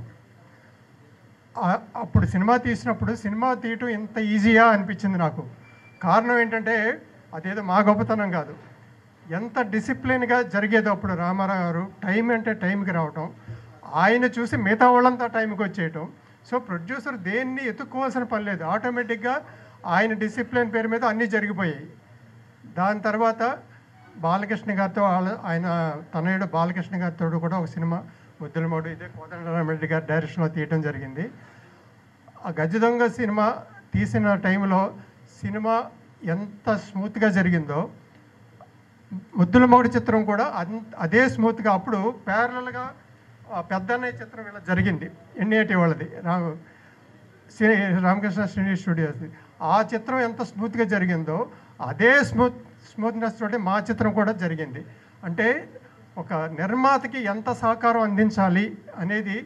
అప్పుడు సినిమా తీసినప్పుడు సినిమా తీయటం ఇంత ఈజీగా అనిపించింది నాకు. కారణం ఏంటంటే అదేదో మా గొప్పతనం కాదు, ఎంత డిసిప్లిన్గా జరిగేదో అప్పుడు. రామారావు గారు టైం అంటే టైంకి రావటం, ఆయన చూసి మిగతా వాళ్ళంతా టైంకి వచ్చేయటం. సో ప్రొడ్యూసర్ దేన్ని ఎత్తుక్కోవాల్సిన పని లేదు, ఆటోమేటిక్గా ఆయన డిసిప్లిన్ పేరు మీద అన్నీ జరిగిపోయాయి. దాని తర్వాత బాలకృష్ణ గారితో ఆయన తనయుడు బాలకృష్ణ గారితో కూడా ఒక సినిమా ముద్దులమోడు ఇదే కోదండరామిరెడ్డి గారి డైరెక్షన్లో తీయటం జరిగింది. ఆ గజదొంగ సినిమా తీసిన టైంలో సినిమా ఎంత స్మూత్గా జరిగిందో ముద్దులమోడు చిత్రం కూడా అదే స్మూత్గా అప్పుడు ప్యారలల్గా పెద్దన్నయ్య చిత్రం ఇలా జరిగింది, ఎన్ఏటి వాళ్ళది, రామకృష్ణ శ్రీనివాస్ స్టూడియోస్ది. ఆ చిత్రం ఎంత స్మూత్గా జరిగిందో అదే స్మూత్నెస్ తోటి మా చిత్రం కూడా జరిగింది. అంటే ఒక నిర్మాతకి ఎంత సహకారం అందించాలి అనేది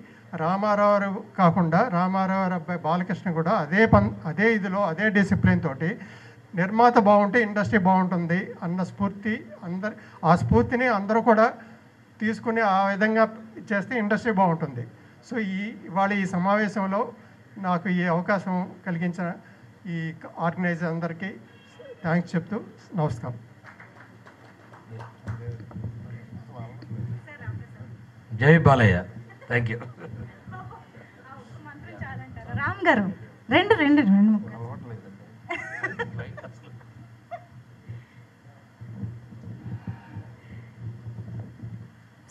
రామారావు కాకుండా రామారావు అబ్బాయి బాలకృష్ణ కూడా అదే ఇదిలో అదే డిసిప్లిన్ తోటి నిర్మాత బాగుంటే ఇండస్ట్రీ బాగుంటుంది అన్న స్ఫూర్తి ఆ స్ఫూర్తిని అందరూ కూడా తీసుకుని ఆ విధంగా చేస్తే ఇండస్ట్రీ బాగుంటుంది. సో ఇవాళ ఈ సమావేశంలో నాకు ఈ అవకాశం కలిగించిన ఈ ఆర్గనైజర్ అందరికీ థ్యాంక్స్ చెప్తూ నమస్కారం. జై బాలయ్య. Thank you. రామ్ గారు రెండు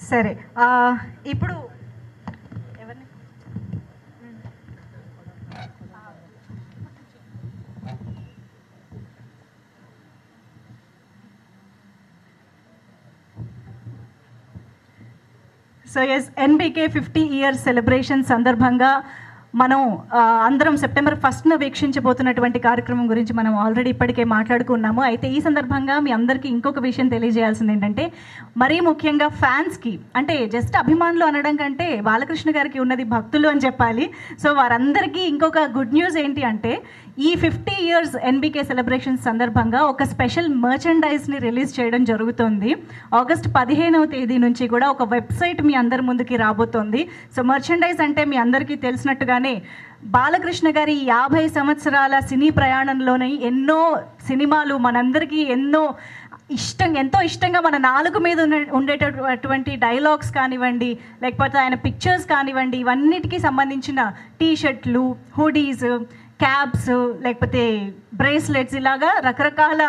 సరే. ఇప్పుడు ఎవరిని so as NBK 50 years celebration సందర్భంగా మనం అందరం సెప్టెంబర్ 1న వీక్షించబోతున్నటువంటి కార్యక్రమం గురించి మనం ఆల్రెడీ ఇప్పటికే మాట్లాడుకున్నాము. అయితే ఈ సందర్భంగా మీ అందరికీ ఇంకొక విషయం తెలియజేయాల్సింది ఏంటంటే, మరీ ముఖ్యంగా ఫ్యాన్స్కి, అంటే జస్ట్ అభిమానులు అనడం కంటే బాలకృష్ణ గారికి ఉన్నది భక్తులు అని చెప్పాలి. సో వారందరికీ ఇంకొక గుడ్ న్యూస్ ఏంటి అంటే, ఈ 50 ఇయర్స్ ఎన్బికే సెలబ్రేషన్స్ సందర్భంగా ఒక స్పెషల్ మర్చెండైజ్ని రిలీజ్ చేయడం జరుగుతుంది. ఆగస్ట్ 15వ తేదీ నుంచి కూడా ఒక వెబ్సైట్ మీ అందరి ముందుకి రాబోతోంది. సో మర్చెండైజ్ అంటే మీ అందరికీ తెలిసినట్టుగానే బాలకృష్ణ గారి 50 సంవత్సరాల సినీ ప్రయాణంలోనే ఎన్నో సినిమాలు మనందరికీ ఎంతో ఇష్టంగా మన నాలుగు మీద ఉండేటటువంటి డైలాగ్స్ కానివ్వండి, లేకపోతే ఆయన పిక్చర్స్ కానివ్వండి, ఇవన్నిటికీ సంబంధించిన టీషర్ట్లు, హుడీస్, క్యాబ్స్, లేకపోతే బ్రేస్లెట్స్, ఇలాగా రకరకాల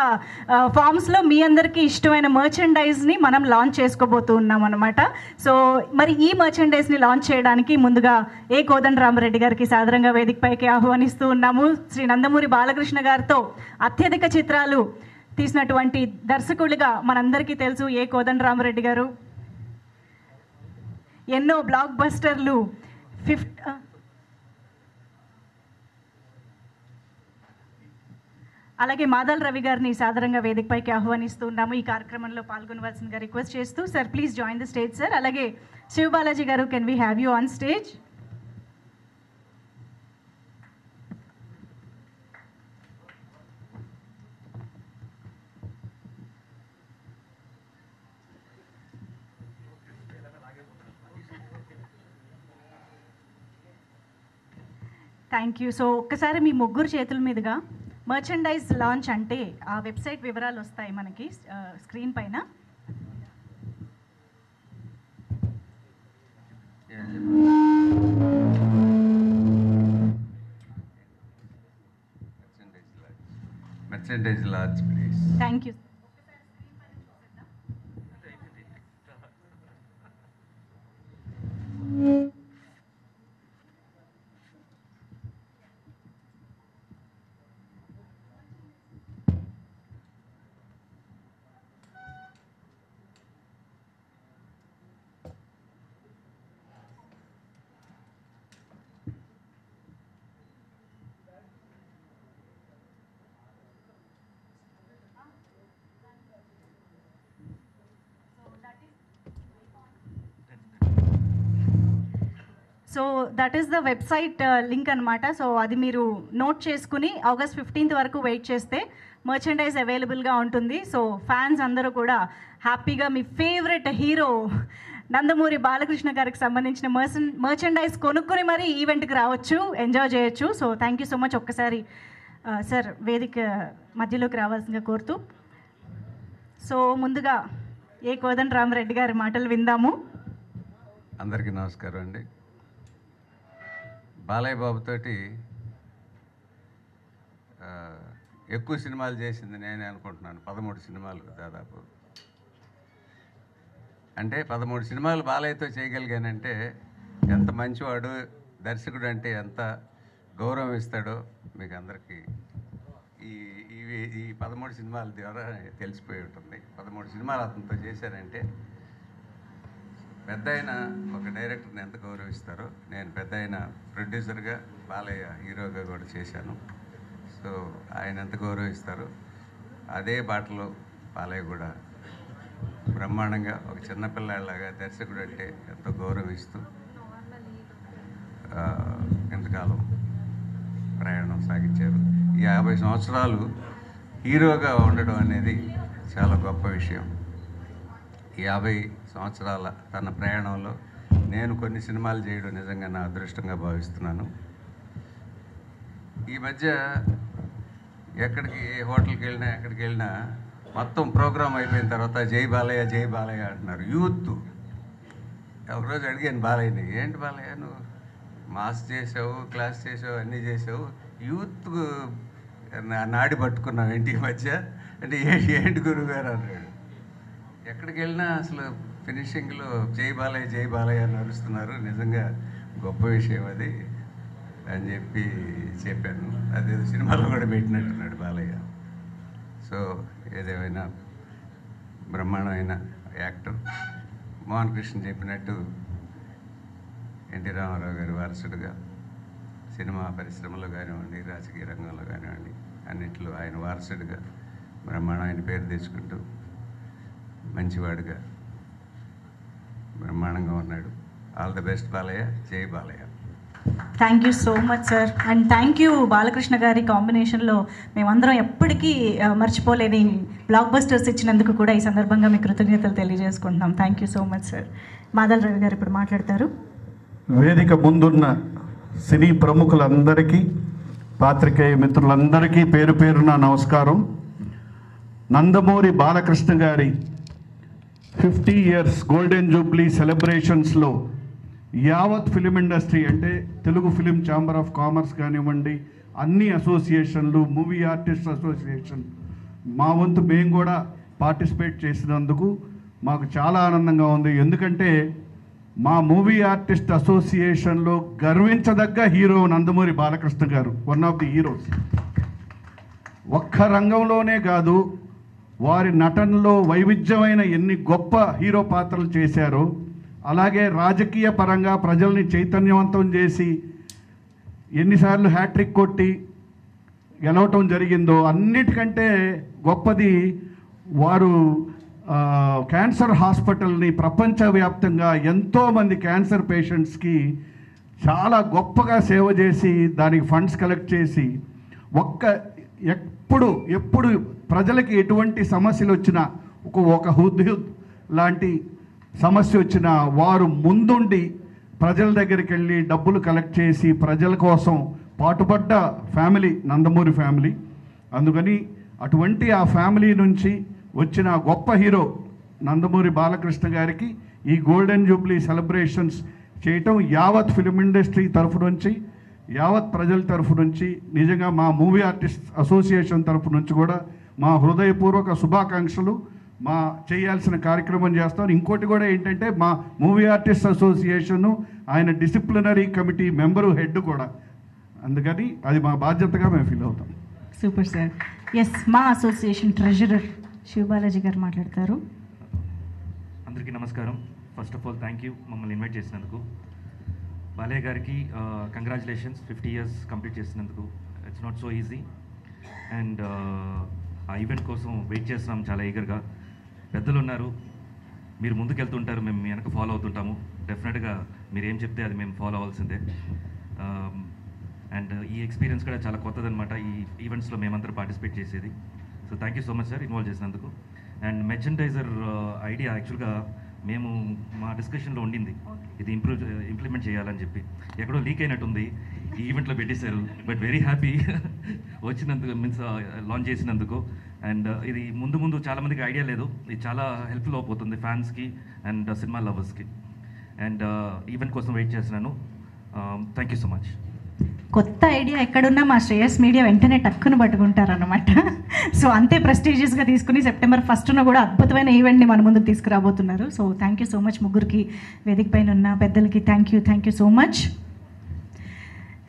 ఫామ్స్లో మీ అందరికీ ఇష్టమైన మర్చెండైజ్ని మనం లాంచ్ చేసుకోబోతూ ఉన్నాం అనమాట. సో మరి ఈ మర్చెండైజ్ని లాంచ్ చేయడానికి ముందుగా కోదండరామిరెడ్డి గారికి సాదరంగా వేదికపైకి ఆహ్వానిస్తూ ఉన్నాము. శ్రీ నందమూరి బాలకృష్ణ గారితో అత్యధిక చిత్రాలు తీసినటువంటి దర్శకులుగా మనందరికీ తెలుసు కోదండరామిరెడ్డి గారు. ఎన్నో బ్లాక్ బస్టర్లు అలాగే మాదల్ రవి గారిని సాదరంగా వేదికపైకి ఆహ్వానిస్తూ ఉన్నాము. ఈ కార్యక్రమంలో పాల్గొనవలసిందిగా రిక్వెస్ట్ చేస్తూ, sir please join the stage sir. అలాగే శివ బాలాజీ గారు, can we have you on stage? Thank you. So ఒక్కసారి మీ ముగ్గురు చేతుల మీదుగా మర్చెండైజ్ లాంచ్ అంటే ఆ వెబ్సైట్ వివరాలు వస్తాయి మనకి స్క్రీన్ పైన. Merchandise large, please. Thank you. So that is the website link అనమాట. సో అది మీరు నోట్ చేసుకుని August 15th వరకు వెయిట్ చేస్తే మర్చెండైజ్ అవైలబుల్గా ఉంటుంది. సో ఫ్యాన్స్ అందరూ కూడా హ్యాపీగా మీ ఫేవరెట్ హీరో నందమూరి బాలకృష్ణ గారికి సంబంధించిన మర్చెండైజ్ కొనుక్కుని మరీ ఈవెంట్కి రావచ్చు, ఎంజాయ్ చేయొచ్చు. So thank you so much. ఒక్కసారి సార్ వేదిక మధ్యలోకి రావాల్సిందిగా కోరుతూ, సో ముందుగా ఏ కోదండరామరెడ్డి గారి మాటలు విందాము. అందరికీ నమస్కారం అండి. బాలయ్య బాబుతోటి ఎక్కువ సినిమాలు చేసింది నేనే అనుకుంటున్నాను. 13 సినిమాలు దాదాపు. అంటే 13 సినిమాలు బాలయ్యతో చేయగలిగానంటే ఎంత మంచివాడు, దర్శకుడు అంటే ఎంత గౌరవం ఇస్తాడో మీకు అందరికీ ఈ 13 సినిమాల ద్వారా తెలిసిపోయి ఉంటుంది. 13 సినిమాలు అతనితో చేశారంటే పెద్ద ఆయన ఒక డైరెక్టర్ని ఎంత గౌరవిస్తారో, నేను పెద్ద ఆయన ప్రొడ్యూసర్గా, బాలయ్య హీరోగా కూడా చేశాను. సో ఆయన ఎంత గౌరవిస్తారో అదే బాటలో బాలయ్య కూడా బ్రహ్మాండంగా ఒక చిన్నపిల్లాడిలాగా దర్శకుడు అంటే ఎంతో గౌరవిస్తూ ఎంతకాలం ప్రయాణం సాగించారు. ఈ 50 సంవత్సరాలు హీరోగా ఉండడం అనేది చాలా గొప్ప విషయం. ఈ 50 సంవత్సరాల తన ప్రయాణంలో నేను కొన్ని సినిమాలు చేయడం నిజంగా నా అదృష్టంగా భావిస్తున్నాను. ఈ మధ్య ఎక్కడికి హోటల్కి వెళ్ళినా ఎక్కడికి వెళ్ళినా మొత్తం ప్రోగ్రామ్ అయిపోయిన తర్వాత జై బాలయ్య జై బాలయ్య అంటున్నారు. యూత్ ఒకరోజు అడిగాను బాలయ్యని, ఏంటి బాలయ్య నువ్వు మాస్ చేసావు, క్లాస్ చేసావు, అన్నీ చేసావు, యూత్ నాడి పట్టుకున్నావు ఏంటి ఈ మధ్య అంటే ఏంటి గురుగారు అన్నాడు. ఎక్కడికి వెళ్ళినా అసలు ఫినిషింగ్లో జై బాలయ్య అని అరుస్తున్నారు. నిజంగా గొప్ప విషయం అది అని చెప్పాను. అదేదో సినిమాలో కూడా పెట్టినట్టున్నాడు బాలయ్య. సో ఏదేమైనా బ్రహ్మాండమైన యాక్టర్. మోహన్ కృష్ణ చెప్పినట్టు ఎన్టీ రామారావు గారి వారసుడుగా సినిమా పరిశ్రమలో కానివ్వండి, రాజకీయ రంగంలో కానివ్వండి, అన్నిట్లో ఆయన వారసుడుగా బ్రహ్మాండమైన పేరు తెచ్చుకుంటూ మంచివాడుగా బ్రహ్మాండంగా ఉన్నాడు. All the best Balayya. జై Balayya. Thank you so much sir. And thank you Balakrishna గారి కాంబినేషన్లో మేమందరం ఎప్పటికీ మర్చిపోలేని బ్లాక్ బస్టర్స్ ఇచ్చినందుకు కూడా ఈ సందర్భంగా మీ కృతజ్ఞతలు తెలియజేసుకుంటున్నాం. Thank you so much sir. Madal Ravi గారు ఇప్పుడు మాట్లాడతారు. వేదిక ముందున్న సినీ ప్రముఖులందరికీ, పాత్రికేయ మిత్రులందరికీ పేరు పేరున నమస్కారం. నందమూరి బాలకృష్ణ గారి 50 years గోల్డెన్ జూబ్లీ సెలబ్రేషన్స్లో యావత్ ఫిలిం ఇండస్ట్రీ అంటే Telugu film chamber of commerce కానివ్వండి, అన్ని అసోసియేషన్లు, మూవీ ఆర్టిస్ట్ అసోసియేషన్, మా వంతు మేము కూడా పార్టిసిపేట్ చేసినందుకు మాకు చాలా ఆనందంగా ఉంది. ఎందుకంటే మా మూవీ ఆర్టిస్ట్ అసోసియేషన్లో గర్వించదగ్గ హీరో నందమూరి బాలకృష్ణ గారు, వన్ ఆఫ్ ది హీరోస్. ఒక్క రంగంలోనే కాదు, వారి నటనలో వైవిధ్యమైన ఎన్ని గొప్ప హీరో పాత్రలు చేశారో, అలాగే రాజకీయ పరంగా ప్రజల్ని చైతన్యవంతం చేసి ఎన్నిసార్లు హ్యాట్రిక్ కొట్టి గెలవటం జరిగిందో, అన్నిటికంటే గొప్పది వారు క్యాన్సర్ హాస్పిటల్ని ప్రపంచవ్యాప్తంగా ఎంతోమంది క్యాన్సర్ పేషెంట్స్కి చాలా గొప్పగా సేవ చేసి దానికి ఫండ్స్ కలెక్ట్ చేసి ఎప్పుడు ప్రజలకి ఎటువంటి సమస్యలు వచ్చినా ఒక హుద్హుద్ లాంటి సమస్య వచ్చినా వారు ముందుండి ప్రజల దగ్గరికి వెళ్ళి డబ్బులు కలెక్ట్ చేసి ప్రజల కోసం పాటుపడ్డ ఫ్యామిలీ నందమూరి ఫ్యామిలీ. అందుకని అటువంటి ఆ ఫ్యామిలీ నుంచి వచ్చిన గొప్ప హీరో నందమూరి బాలకృష్ణ గారికి ఈ గోల్డెన్ జూబ్లీ సెలబ్రేషన్స్ చేయటం యావత్ ఫిలిం ఇండస్ట్రీ తరఫు నుంచి, యావత్ ప్రజల తరఫు నుంచి, నిజంగా మా మూవీ ఆర్టిస్ట్ అసోసియేషన్ తరఫు నుంచి కూడా మా హృదయపూర్వక శుభాకాంక్షలు. మా చేయాల్సిన కార్యక్రమం చేస్తాం. ఇంకోటి కూడా ఏంటంటే మా మూవీ ఆర్టిస్ట్ అసోసియేషను ఆయన డిసిప్లినరీ కమిటీ మెంబరు, హెడ్ కూడా. అందుకని అది మా బాధ్యతగా మేము ఫీల్ అవుతాం. Super sir. ఎస్, మా అసోసియేషన్ ట్రెజరర్ శివబాలాజీ గారు మాట్లాడతారు. అందరికీ నమస్కారం. First of all thank you మమ్మల్ని ఇన్వైట్ చేసినందుకు. బాలయ్య గారికి కంగ్రాచులేషన్స్, 50 years కంప్లీట్ చేసినందుకు. It's not so easy. And ఆ ఈవెంట్ కోసం వెయిట్ చేస్తున్నాం చాలా ఈగర్గా. పెద్దలు ఉన్నారు, మీరు ముందుకెళ్తుంటారు, మేము వెనక ఫాలో అవుతుంటాము. డెఫినెట్గా మీరు ఏం చెప్తే అది మేము ఫాలో అవ్వాల్సిందే. అండ్ ఈ ఎక్స్పీరియన్స్ కూడా చాలా కొత్తదనమాట, ఈ ఈవెంట్స్లో మేమందరూ పార్టిసిపేట్ చేసేది. So thank you so much sir involve చేసినందుకు. అండ్ మెర్చండైజర్ ఐడియా యాక్చువల్గా మేము మా డిస్కషన్లో ఉండింది, ఇది ఇంప్లిమెంట్ చేయాలని చెప్పి. ఎక్కడో లీక్ అయినట్టుంది, ఈ ఈవెంట్లో పెట్టేశారు. బట్ వెరీ హ్యాపీ వచ్చినందుకు, మీన్స్ లాంచ్ చేసినందుకు. అండ్ ఇది ముందు చాలామందికి ఐడియా లేదు, ఇది చాలా హెల్ప్ఫుల్ అయిపోతుంది ఫ్యాన్స్కి అండ్ సినిమా లవర్స్కి. అండ్ ఈవెంట్ కోసం వెయిట్ చేస్తున్నాను. Thank you so much. కొత్త ఐడియా ఎక్కడున్నా మా శ్రేయస్ మీడియా వెంటనే టక్కును పట్టుకుంటారన్నమాట. సో అంతే ప్రెస్టీజియస్గా తీసుకుని సెప్టెంబర్ 1న కూడా అద్భుతమైన ఈవెంట్ని మన ముందుకు తీసుకురాబోతున్నారు. So thank you so much ముగ్గురికి, వేదిక పైన ఉన్న పెద్దలకి thank you so much.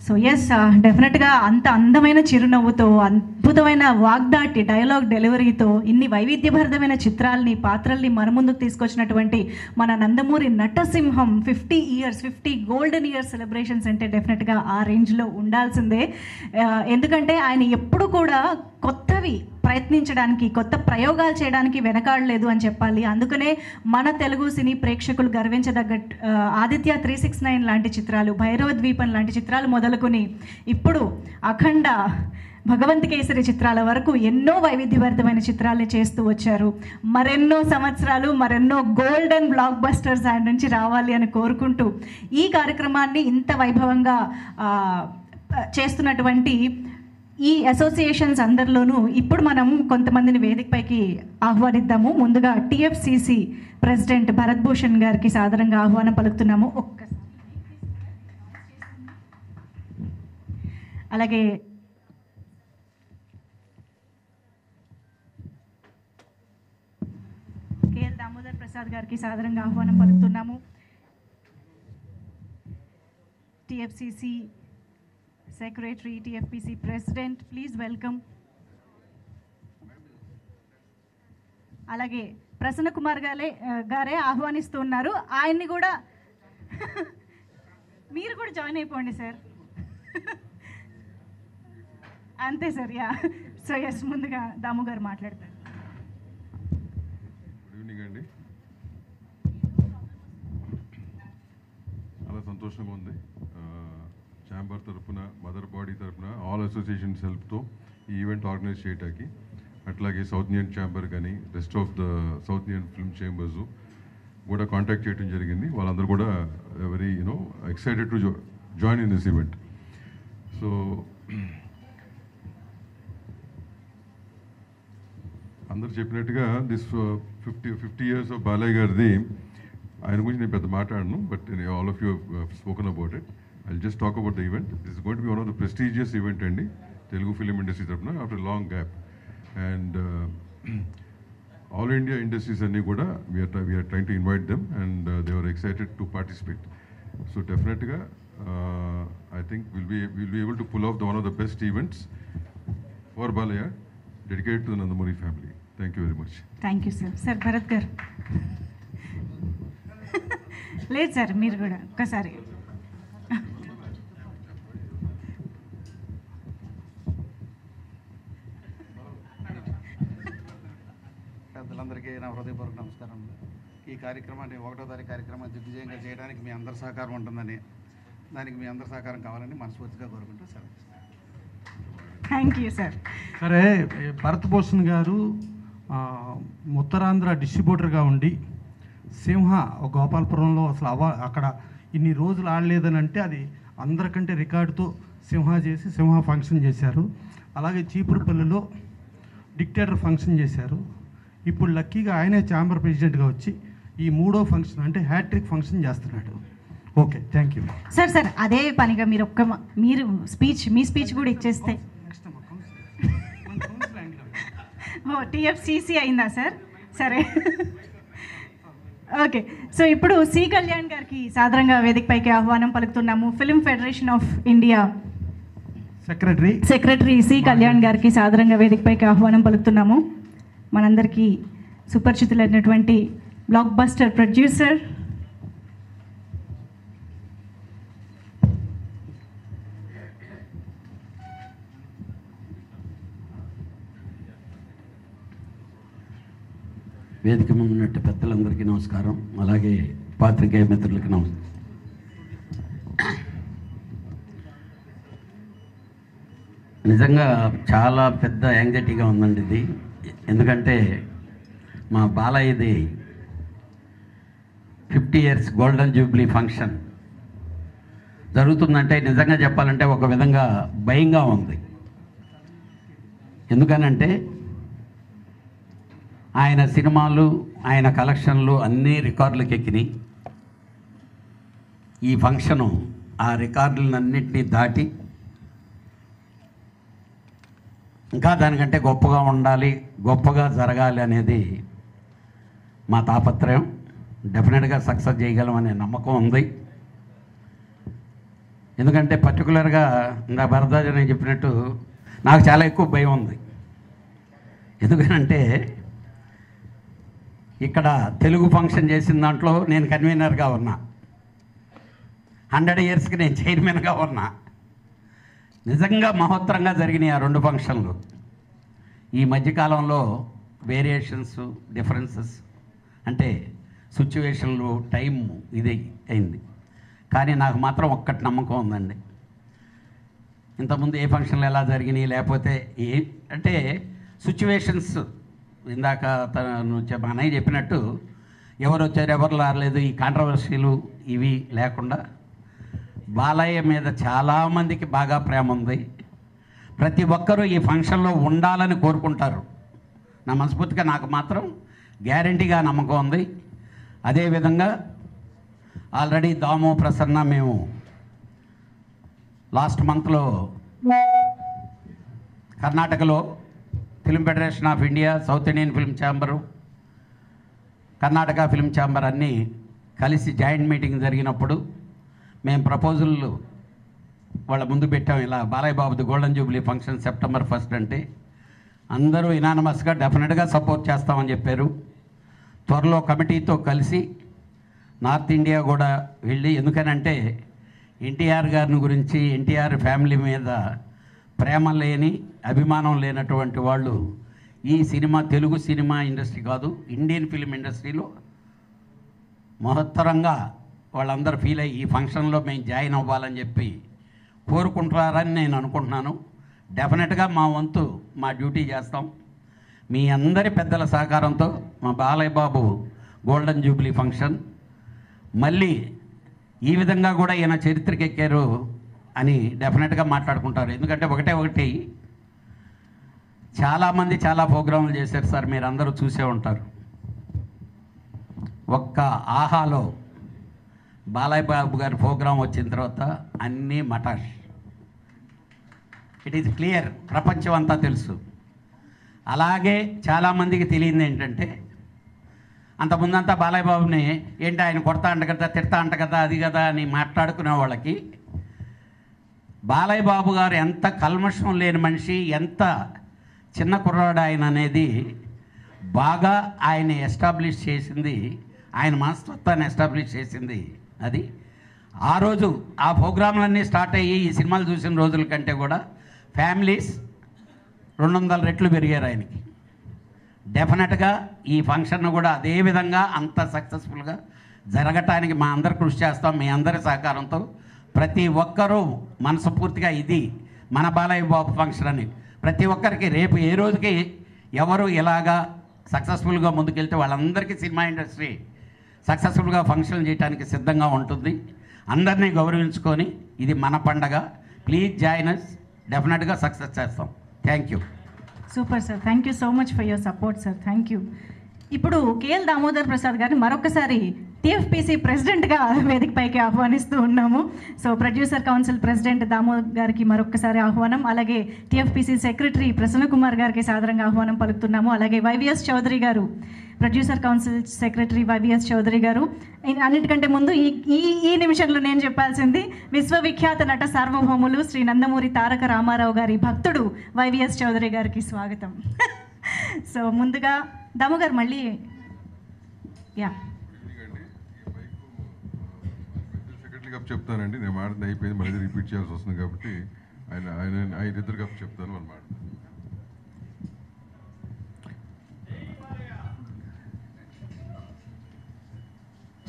So yes, డెఫినెట్గా అంత అందమైన చిరునవ్వుతో, అద్భుతమైన వాగ్దాటి డైలాగ్ డెలివరీతో ఇన్ని వైవిధ్యభరితమైన చిత్రాల్ని, పాత్రల్ని మన ముందుకు తీసుకొచ్చినటువంటి మన నందమూరి నటసింహం 50 గోల్డెన్ ఇయర్స్ సెలబ్రేషన్స్ అంటే డెఫినెట్గా ఆ రేంజ్లో ఉండాల్సిందే. ఎందుకంటే ఆయన ఎప్పుడు కూడా కొత్తవి ప్రయత్నించడానికి, కొత్త ప్రయోగాలు చేయడానికి వెనకాడలేదు అని చెప్పాలి. అందుకనే మన తెలుగు సినీ ప్రేక్షకులు గర్వించదగ్గ ఆదిత్య 369 లాంటి చిత్రాలు, భైరవ ద్వీపం లాంటి చిత్రాలు మొదలుకొని ఇప్పుడు అఖండ, భగవంత్ కేసరి చిత్రాల వరకు ఎన్నో వైవిధ్యభరితమైన చిత్రాలు చేస్తూ వచ్చారు. మరెన్నో సంవత్సరాలు, మరెన్నో గోల్డెన్ బ్లాక్ బస్టర్స్ ఆయన నుంచి రావాలి అని కోరుకుంటూ ఈ కార్యక్రమాన్ని ఇంత వైభవంగా చేస్తున్నటువంటి ఈ అసోసియేషన్స్ అందరిలోనూ ఇప్పుడు మనం కొంతమందిని వేదికపైకి ఆహ్వానిద్దాము. ముందుగా TFCC ప్రెసిడెంట్ భరత్ భూషణ్ గారికి సాదరంగా ఆహ్వానం పలుకుతున్నాము. అలాగే KL దామోదర్ ప్రసాద్ గారికి సాదరంగా ఆహ్వానం పలుకుతున్నాము. TFCC Secretary, TFPC President, please welcome. అలాగే ప్రసన్న కుమార్ గారే ఆహ్వానిస్తున్నారు. ఆయన్ని కూడా మీరు కూడా జాయిన్ అయిపోండి సార్. అంతే సార్. యా, సో ఎస్, ముందుగా దాము గారు మాట్లాడతారు. గుడ్ ఈవినింగ్ అండి. చాలా సంతోషంగా ఉంది. ఛాంబర్ తరఫున, మదర్ బాడీ తరఫున, ఆల్ అసోసియేషన్స్ హెల్ప్తో ఈ ఈవెంట్ ఆర్గనైజ్ చేయడానికి, అట్లాగే సౌత్ ఇండియన్ ఛాంబర్ కానీ rest of the south Indian film chambers కూడా కాంటాక్ట్ చేయడం జరిగింది. వాళ్ళందరూ కూడా very excited to join in this event. So అందరు చెప్పినట్టుగా దిస్ 50 years ఆఫ్ బాలయ్య గారిది, ఆయన గురించి నేను పెద్ద మాట్లాడను, but all of you spoken about it. I'll just talk about the event. This is going to be one of the prestigious event andi Telugu film industry tarafuna after a long gap, and all India industries anni kuda we are trying to invite them, and they were excited to participate. So definitely I think we'll be able to pull off one of the best events for Balaya, dedicated to the Nandamuri family. Thank you very much. Thank you sir. Sir Bharat gar లేదు sir, మీరు కూడా ఒకసారి. పెద్దలందరికీ నా హృదయపూర్వక నమస్కారం. ఈ కార్యక్రమాన్ని 1వ తారీఖు కార్యక్రమాన్ని దిగ్విజయంగా చేయడానికి మీ అందరి సహకారం ఉంటుందని, దానికి మీ అందరి సహకారం కావాలని మనస్ఫూర్తిగా కోరుకుంటూ సెలవు. Thank you sir. సరే, భరత్ భూషణ్ గారు ఉత్తరాంధ్ర డిస్ట్రిబ్యూటర్గా ఉండి సింహ గోపాలపురంలో అసలు అక్కడ ఇన్ని రోజులు ఆడలేదని అంటే అది అందరికంటే రికార్డుతో సింహ చేసి సింహ ఫంక్షన్ చేశారు. అలాగే చీపురుపల్లిలో డిక్టేటర్ ఫంక్షన్ చేశారు. ఇప్పుడు లక్కీగా ఆయనే ఛాంబర్ ప్రెసిడెంట్గా వచ్చి ఈ 3వ ఫంక్షన్ అంటే హ్యాట్రిక్ ఫంక్షన్ చేస్తున్నాడు. Okay, thank you sir. Sir అదే పనిగా మీరు మీ స్పీచ్ కూడా ఇచ్చేస్తే. TFCC అయిందా సార్? సరే, ఓకే. సో ఇప్పుడు C. కళ్యాణ్ గారికి సాదరంగా వేదికపైకి ఆహ్వానం పలుకుతున్నాము. Film federation of India secretary C. Kalyan గారికి సాదరంగా వేదికపైకి ఆహ్వానం పలుకుతున్నాము. మనందరికీ సుపరిచితులైనటువంటి బ్లాక్ బస్టర్ ప్రొడ్యూసర్, వేదిక ముందు ఉన్నట్టు పెద్దలందరికీ నమస్కారం. అలాగే పాత్రికేయ మిత్రులకి నమస్కారం. నిజంగా చాలా పెద్ద యాంగ్జైటీగా ఉందండి ఇది. ఎందుకంటే మా బాలయ్యది 50 years గోల్డెన్ జూబ్లీ ఫంక్షన్ జరుగుతుందంటే నిజంగా చెప్పాలంటే ఒక విధంగా భయంగా ఉంది. ఎందుకనంటే ఆయన సినిమాలు, ఆయన కలెక్షన్లు అన్నీ రికార్డులకు ఎక్కినాయి. ఈ ఫంక్షను ఆ రికార్డులన్నింటినీ దాటి ఇంకా దానికంటే గొప్పగా ఉండాలి, గొప్పగా జరగాలి అనేది మా తాపత్రయం. డెఫినెట్గా సక్సెస్ చేయగలమనే నమ్మకం ఉంది. ఎందుకంటే పర్టికులర్గా ఇంకా భరద్వాజ్ అని చెప్పినట్టు నాకు చాలా ఎక్కువ భయం ఉంది. ఎందుకంటే ఇక్కడ తెలుగు ఫంక్షన్ చేసిన దాంట్లో నేను కన్వీనర్గా ఉన్నా, 100 yearsకి నేను చైర్మన్గా ఉన్నా. నిజంగా మహోత్తరంగా జరిగినాయి ఆ 2 ఫంక్షన్లు. ఈ మధ్యకాలంలో వేరియేషన్స్, డిఫరెన్సెస్ అంటే సిచ్యువేషన్లు, టైం ఇది అయింది. కానీ నాకు మాత్రం ఒక్కటి నమ్మకం ఉందండి. ఇంతకుముందు ఏ ఫంక్షన్లు ఎలా జరిగినాయి, లేకపోతే అంటే సిచ్యువేషన్స్ ఇందాక తను అన్నయ్య చెప్పినట్టు ఎవరు వచ్చారు, ఎవరు రాలేదు, ఈ కాంట్రవర్సీలు ఇవి లేకుండా బాలయ్య మీద చాలామందికి బాగా ప్రేమ ఉంది. ప్రతి ఒక్కరూ ఈ ఫంక్షన్లో ఉండాలని కోరుకుంటారు. నా మనస్ఫూర్తిగా నాకు మాత్రం గ్యారంటీగా నమ్మకం ఉంది. అదేవిధంగా ఆల్రెడీ దాము, ప్రసన్న మేము లాస్ట్ మంత్లో కర్ణాటకలో film federation of India, south Indian film chamber, Karnataka film chamber అన్నీ కలిసి జాయింట్ మీటింగ్ జరిగినప్పుడు మేము ప్రపోజల్లు వాళ్ళ ముందు పెట్టాం. ఇలా బాలయ్య బాబుది గోల్డెన్ జూబ్లీ ఫంక్షన్ September 1 అంటే అందరూ ఇనానమస్గా డెఫినెట్గా సపోర్ట్ చేస్తామని చెప్పారు. త్వరలో కమిటీతో కలిసి నార్త్ ఇండియా కూడా వెళ్ళి, ఎందుకనంటే ఎన్టీఆర్ గారిని గురించి, ఎన్టీఆర్ ఫ్యామిలీ మీద ప్రేమ లేని, అభిమానం లేనటువంటి వాళ్ళు ఈ సినిమా, తెలుగు సినిమా ఇండస్ట్రీ కాదు, ఇండియన్ ఫిల్మ్ ఇండస్ట్రీలో మహత్తరంగా వాళ్ళందరూ ఫీల్ అయ్యి ఈ ఫంక్షన్లో మేము జాయిన్ అవ్వాలని చెప్పి కోరుకుంటారని నేను అనుకుంటున్నాను. డెఫినెట్గా మా వంతు, మా డ్యూటీ చేస్తాం. మీ అందరి పెద్దల సహకారంతో మా Balayya Babu golden Jubilee function మళ్ళీ ఈ విధంగా కూడా ఈయన చరిత్రకి ఎక్కారు అని డెఫినెట్గా మాట్లాడుకుంటారు. ఎందుకంటే ఒకటి చాలామంది చాలా ప్రోగ్రాంలు చేశారు సార్, మీరు అందరూ చూసే ఉంటారు. ఒక్క ఆహాలో బాలయ్య బాబు గారి ప్రోగ్రాం వచ్చిన తర్వాత అన్నీ మటాష్. ఇట్ ఈజ్ క్లియర్, ప్రపంచం అంతా తెలుసు. అలాగే చాలామందికి తెలియదు ఏంటంటే, అంతకుముందంతా బాలయ్య బాబుని ఏంటి ఆయన కొడతా అంట కదా, తిడతా అంట కదా, అది కదా అని మాట్లాడుకునే వాళ్ళకి బాలయ్య బాబు గారు ఎంత కల్మషం లేని మనిషి, ఎంత చిన్న కుర్రాడు ఆయన అనేది బాగా ఆయన ఎస్టాబ్లిష్ చేసింది, ఆయన మనస్తత్వాన్ని ఎస్టాబ్లిష్ చేసింది. అది ఆ రోజు ఆ ప్రోగ్రాంలన్నీ స్టార్ట్ అయ్యి ఈ సినిమాలు చూసిన రోజుల కంటే కూడా ఫ్యామిలీస్ 200 రెట్లు పెరిగారు ఆయనకి. డెఫినెట్గా ఈ ఫంక్షన్ కూడా అదే విధంగా అంత సక్సెస్ఫుల్గా జరగటానికి మా అందరు కృషి చేస్తాం. మీ అందరి సహకారంతో ప్రతి ఒక్కరూ మనస్ఫూర్తిగా ఇది మన బాలయ్య బాబు ఫంక్షన్ అని ప్రతి ఒక్కరికి రేపు ఏ రోజుకి ఎవరు ఇలాగా సక్సెస్ఫుల్గా ముందుకెళ్తే వాళ్ళందరికీ సినిమా ఇండస్ట్రీ సక్సెస్ఫుల్గా ఫంక్షన్ చేయడానికి సిద్ధంగా ఉంటుంది. అందరినీ గౌరవించుకొని ఇది మన పండగ. ప్లీజ్ జాయిన్ అస్, డెఫినెట్గా సక్సెస్ చేస్తాం. Thank you. Super sir, thank you so much for your support sir, thank you. ఇప్పుడు కేఎల్ దామోదర్ ప్రసాద్ గారిని మరొకసారి టీఎఫ్పీసీ ప్రెసిడెంట్గా వేదికపైకి ఆహ్వానిస్తూ ఉన్నాము. So producer council president Damodar గారికి మరొకసారి ఆహ్వానం, అలాగే టీఎఫ్పీసీ సెక్రటరీ ప్రసన్న కుమార్ గారికి సాదరంగా ఆహ్వానం పలుకుతున్నాము. అలాగే వైవిఎస్ చౌదరి గారు, producer council secretary YVS Chowdary గారు. అన్నిటికంటే ముందు ఈ నిమిషంలో నేను చెప్పాల్సింది విశ్వవిఖ్యాత నట సార్వభౌములు శ్రీ నందమూరి తారక రామారావు గారి భక్తుడు వైవిఎస్ చౌదరి గారికి స్వాగతం. సో ముందుగా దాము గారు మళ్ళీ సెక్రటరీ కప్ చెప్తానండి. నేను మాట్లాడింది అయిపోయింది, మళ్ళీ రిపీట్ చేయాల్సి వస్తుంది కాబట్టి ఆయన ఇద్దరు కప్ చెప్తాను అన్నమాట.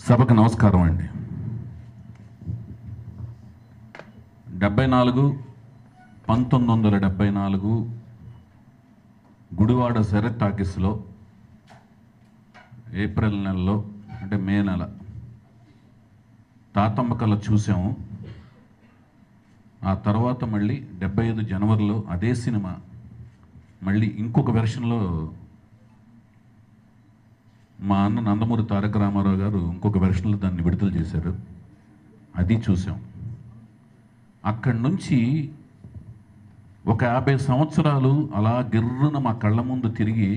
సభకు నమస్కారం అండి. 74 1974 గుడివాడ శరత్ టాకీస్లో ఏప్రిల్ నెలలో అంటే మే నెల తాతమ్మ కళ చూసాము. ఆ తర్వాత మళ్ళీ 75 జనవరిలో అదే సినిమా మళ్ళీ ఇంకొక వెర్షన్లో మా అన్న నందమూరి తారక రామారావు గారు ఇంకొక వెర్షన్లో దాన్ని విడుదల చేశారు. అది చూసాం. అక్కడి నుంచి ఒక 50 సంవత్సరాలు అలా గిర్రున మా కళ్ళ ముందు తిరిగి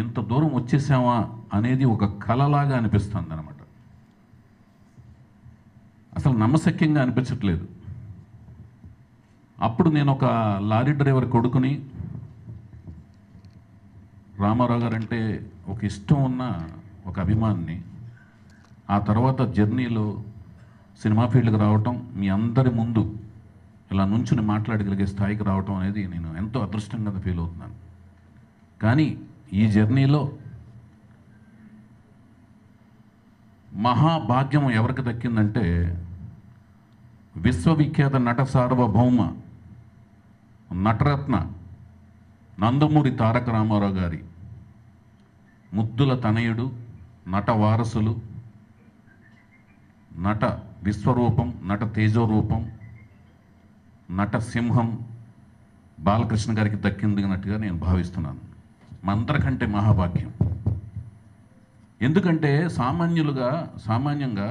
ఇంత దూరం వచ్చేసామా అనేది ఒక కలలాగా అనిపిస్తుంది అన్నమాట. అసలు నమ్మశక్యంగా అనిపించట్లేదు. అప్పుడు నేను ఒక లారీ డ్రైవర్ కొడుకుని, రామారావు గారు అంటే ఒక ఇష్టం ఉన్న ఒక అభిమానిని. ఆ తర్వాత జర్నీలో సినిమా ఫీల్డ్కి రావటం, మీ అందరి ముందు ఇలా నుంచుని మాట్లాడగలిగే స్థాయికి రావటం అనేది నేను ఎంతో అదృష్టంగా ఫీల్ అవుతున్నాను. కానీ ఈ జర్నీలో మహాభాగ్యం ఎవరికి దక్కిందంటే విశ్వవిఖ్యాత నట సార్వభౌమ నటరత్న నందమూరి తారక రామారావు గారి ముద్దుల తనయుడు, నట వారసులు, నట విశ్వరూపం, నట తేజోరూపం, నట సింహం బాలకృష్ణ గారికి దక్కిందినట్టుగా నేను భావిస్తున్నాను. మా అందరికంటే మహాభాగ్యం. ఎందుకంటే సామాన్యంగా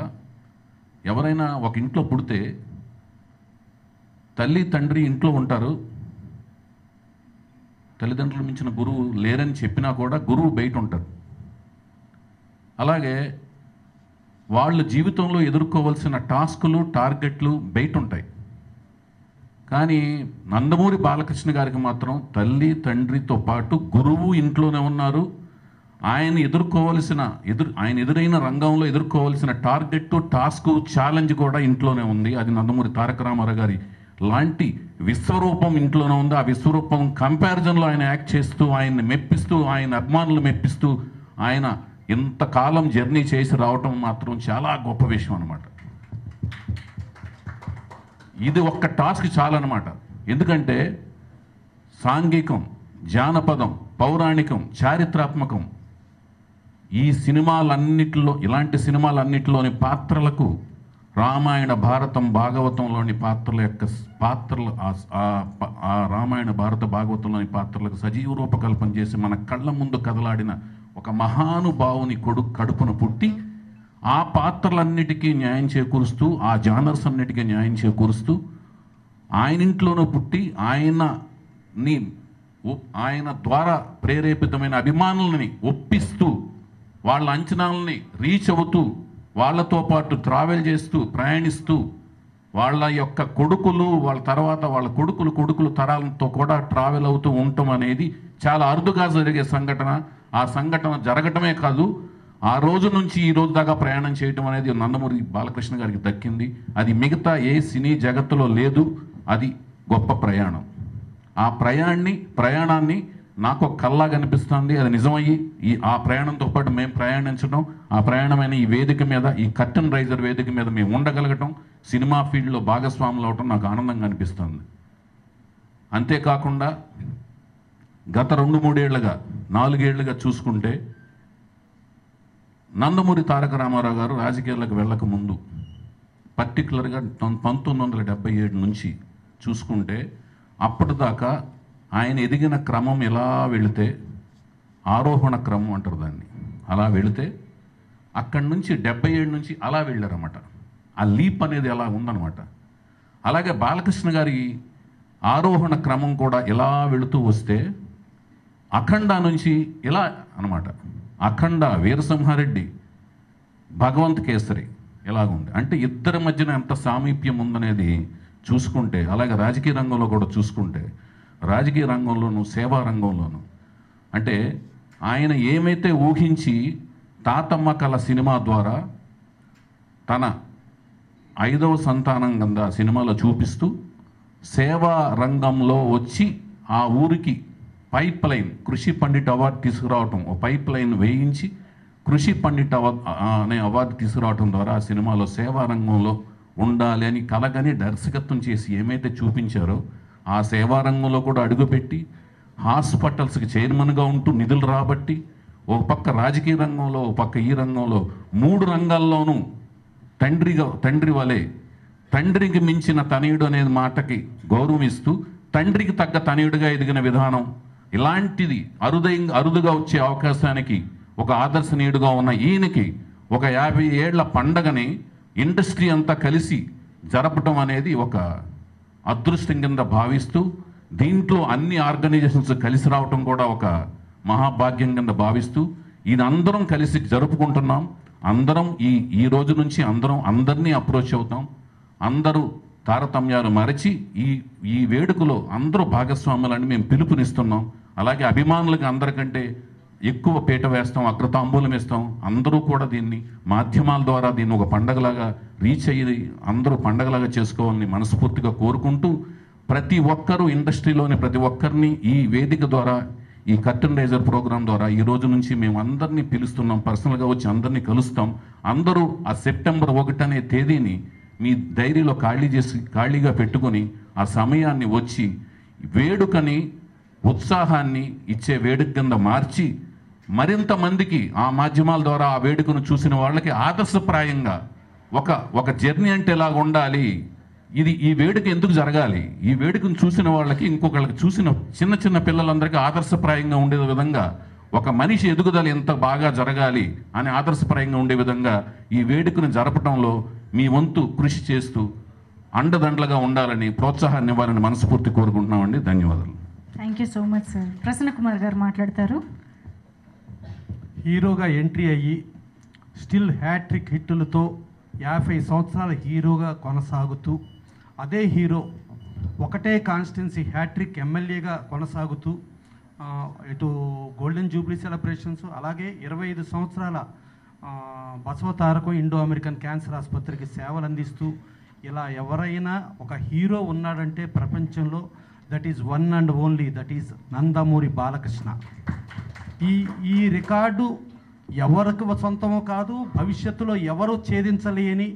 ఎవరైనా ఒక ఇంట్లో పుడితే తల్లి తండ్రి ఇంట్లో ఉంటారు. తల్లిదండ్రులు మించిన గురువు లేరని చెప్పినా కూడా గురువు బయట ఉంటారు. అలాగే వాళ్ళ జీవితంలో ఎదుర్కోవాల్సిన టాస్కులు, టార్గెట్లు బయట ఉంటాయి. కానీ నందమూరి బాలకృష్ణ గారికి మాత్రం తల్లి తండ్రితో పాటు గురువు ఇంట్లోనే ఉన్నారు. ఆయన ఎదురైన రంగంలో ఎదుర్కోవాల్సిన టార్గెట్, టాస్క్, ఛాలెంజ్ కూడా ఇంట్లోనే ఉంది. అది నందమూరి తారక రామారావు గారి లాంటి విశ్వరూపం ఇంట్లోనే ఉంది. ఆ విశ్వరూపం కంపారిజన్లో ఆయన యాక్ట్ చేస్తూ, ఆయన్ని మెప్పిస్తూ, ఆయన అభిమానులు మెప్పిస్తూ, ఆయన ఇంతకాలం జర్నీ చేసి రావటం మాత్రం చాలా గొప్ప విషయం అన్నమాట. ఇది ఒక్క టాస్క్ చాలన్నమాట. ఎందుకంటే సాంఘికం, జానపదం, పౌరాణికం, చారిత్రాత్మకం ఈ సినిమాలన్నిటిలో, ఇలాంటి సినిమాలన్నిటిలోని పాత్రలకు రామాయణ, భారతం, భాగవతంలోని పాత్రలు ఆ రామాయణ, భారత, భాగవతంలోని పాత్రలకు సజీవ రూపకల్పన చేసి మన కళ్ళ ముందు కదలాడిన ఒక మహానుభావుని కడుపున పుట్టి ఆ పాత్రలన్నిటికీ న్యాయం చేకూరుస్తూ, ఆ జానర్స్ అన్నిటికీ న్యాయం చేకూరుస్తూ, ఆయన ఇంట్లోనూ పుట్టి ఆయన ద్వారా ప్రేరేపితమైన అభిమానులని ఒప్పిస్తూ, వాళ్ళ అంచనాలని రీచ్ అవుతూ, వాళ్ళతో పాటు ట్రావెల్ చేస్తూ, ప్రయాణిస్తూ, వాళ్ళ యొక్క కొడుకులు, వాళ్ళ తర్వాత వాళ్ళ కొడుకులు తరాలతో కూడా ట్రావెల్ అవుతూ ఉండటం అనేది చాలా అరుదుగా జరిగే సంఘటన. ఆ సంఘటన జరగటమే కాదు, ఆ రోజు నుంచి ఈ రోజు దాకా ప్రయాణం చేయటం అనేది నందమూరి బాలకృష్ణ గారికి దక్కింది. అది మిగతా ఏ సినీ జగత్తులో లేదు. అది గొప్ప ప్రయాణం. ఆ ప్రయాణాన్ని నాకు ఒక కల్లా కనిపిస్తుంది. అది నిజమయ్యి ఆ ప్రయాణంతో పాటు మేము ప్రయాణించడం, ఆ ప్రయాణమైన ఈ వేదిక మీద, ఈ కర్టెన్ రైజర్ వేదిక మీద మేము ఉండగలగటం, సినిమా ఫీల్డ్లో భాగస్వాములు అవటం నాకు ఆనందంగా అనిపిస్తుంది. అంతేకాకుండా గత 2-3 ఏళ్లుగా, 4 ఏళ్లుగా చూసుకుంటే నందమూరి తారక రామారావు గారు రాజకీయాలకు వెళ్ళక ముందు, పర్టికులర్గా 1977 నుంచి చూసుకుంటే అప్పటిదాకా ఆయన ఎదిగిన క్రమం ఎలా వెళితే, ఆరోహణ క్రమం అంటారు దాన్ని, అలా వెళితే అక్కడి నుంచి 77 నుంచి అలా వెళ్ళారన్నమాట. ఆ లీప్ అనేది అలా ఉందన్నమాట. అలాగే బాలకృష్ణ గారి ఆరోహణ క్రమం కూడా ఎలా వెళుతూ వస్తే అఖండ నుంచి ఇలా అన్నమాట. అఖండ, వీరసింహారెడ్డి, భగవంత్ కేసరి ఎలాగుంది అంటే ఇద్దరి మధ్యన ఎంత సామీప్యం ఉందనేది చూసుకుంటే, అలాగే రాజకీయ రంగంలో కూడా చూసుకుంటే, రాజకీయ రంగంలోనూ సేవా రంగంలోనూ అంటే ఆయన ఏమైతే ఊహించి తాతమ్మ కళ సినిమా ద్వారా తన 5వ సంతానం కింద సినిమాలో చూపిస్తూ సేవా రంగంలో వచ్చి ఆ ఊరికి పైప్ లైన్, కృషి పండిట్ అవార్డు తీసుకురావటం, ఓ పైప్ లైన్ వేయించి కృషి పండిట్ అనే అవార్డు తీసుకురావటం ద్వారా ఆ సినిమాలో సేవా రంగంలో ఉండాలి అని కలగని దర్శకత్వం చేసి ఏమైతే చూపించారో ఆ సేవా రంగంలో కూడా అడుగుపెట్టి హాస్పిటల్స్కి చైర్మన్గా ఉంటూ నిధులు రాబట్టి ఒక పక్క రాజకీయ రంగంలో ఒక పక్క ఈ రంగంలో 3 రంగాల్లోనూ తండ్రి వలె తండ్రికి మించిన తనయుడు అనే మాటకి గౌరవం ఇస్తూ తండ్రికి తగ్గ తనయుడిగా ఎదిగిన విధానం ఇలాంటిది అరుదుగా వచ్చే అవకాశానికి ఒక ఆదర్శనీయుడుగా ఉన్న ఈయనకి ఒక 50 ఏళ్ల పండగని ఇండస్ట్రీ అంతా కలిసి జరపటం అనేది ఒక అదృష్టం కింద భావిస్తూ దీంట్లో అన్ని ఆర్గనైజేషన్స్ కలిసి రావటం కూడా ఒక మహాభాగ్యం కింద భావిస్తూ ఇది అందరం కలిసి జరుపుకుంటున్నాం. అందరం ఈ రోజు నుంచి అందరినీ అప్రోచ్ అవుతాం. అందరూ తారతమ్యాలు మరచి ఈ వేడుకలో అందరూ భాగస్వాములని మేము పిలుపునిస్తున్నాం. అలాగే అభిమానులకి అందరికంటే ఎక్కువ పీట వేస్తాం, అగ్రతాంబూలం ఇస్తాం. అందరూ కూడా దీన్ని మాధ్యమాల ద్వారా దీన్ని ఒక పండగలాగా రీచ్ అయ్యి అందరూ పండగలాగా చేసుకోవాలని మనస్ఫూర్తిగా కోరుకుంటూ ప్రతి ఒక్కరూ ఇండస్ట్రీలోని ప్రతి ఒక్కరిని ఈ వేదిక ద్వారా ఈ కర్టన్ రైజర్ ప్రోగ్రాం ద్వారా ఈ రోజు నుంచి మేము అందరినీ పిలుస్తున్నాం. పర్సనల్గా వచ్చి అందరినీ కలుస్తాం. అందరూ ఆ సెప్టెంబర్ 1 అనే తేదీని మీ డైరీలో ఖాళీగా పెట్టుకొని ఆ సమయాన్ని వచ్చి వేడుకని ఉత్సాహాన్ని ఇచ్చే వేడుక కింద మార్చి మరింత మందికి ఆ మాధ్యమాల ద్వారా ఆ వేడుకను చూసిన వాళ్ళకి ఆదర్శప్రాయంగా ఒక జర్నీ అంటే ఎలాగ ఉండాలి, ఈ వేడుక ఎందుకు జరగాలి, ఈ వేడుకను చూసిన వాళ్ళకి ఇంకొకళ్ళకి చూసిన చిన్న పిల్లలందరికీ ఆదర్శప్రాయంగా ఉండే విధంగా ఒక మనిషి ఎదుగుదల ఎంత బాగా జరగాలి అని ఆదర్శప్రాయంగా ఉండే విధంగా ఈ వేడుకను జరపడంలో మీ వంతు కృషి చేస్తూ అండదండలుగా ఉండాలని ప్రోత్సాహాన్ని ఇవ్వాలని మనస్ఫూర్తి కోరుకుంటున్నామండి. ధన్యవాదాలు. Thank you so much sir. Prasanna Kumar గారు మాట్లాడతారు. హీరోగా ఎంట్రీ అయ్యి స్టిల్ హ్యాట్రిక్ హిట్టులతో 50 సంవత్సరాల హీరోగా కొనసాగుతూ అదే హీరో ఒకటే కాన్స్టిట్యున్సీ హ్యాట్రిక్ ఎమ్మెల్యేగా కొనసాగుతూ ఇటు గోల్డెన్ జూబ్లీ సెలబ్రేషన్స్ అలాగే 25 సంవత్సరాల బసవతారకం ఇండో అమెరికన్ క్యాన్సర్ ఆసుపత్రికి సేవలు అందిస్తూ ఇలా ఎవరైనా ఒక హీరో ఉన్నాడంటే ప్రపంచంలో that is one and only that is Nandamuri Balakrishna. ఈ రికార్డు ఎవరికి సొంతమో కాదు, భవిష్యత్తులో ఎవరు ఛేదించలేని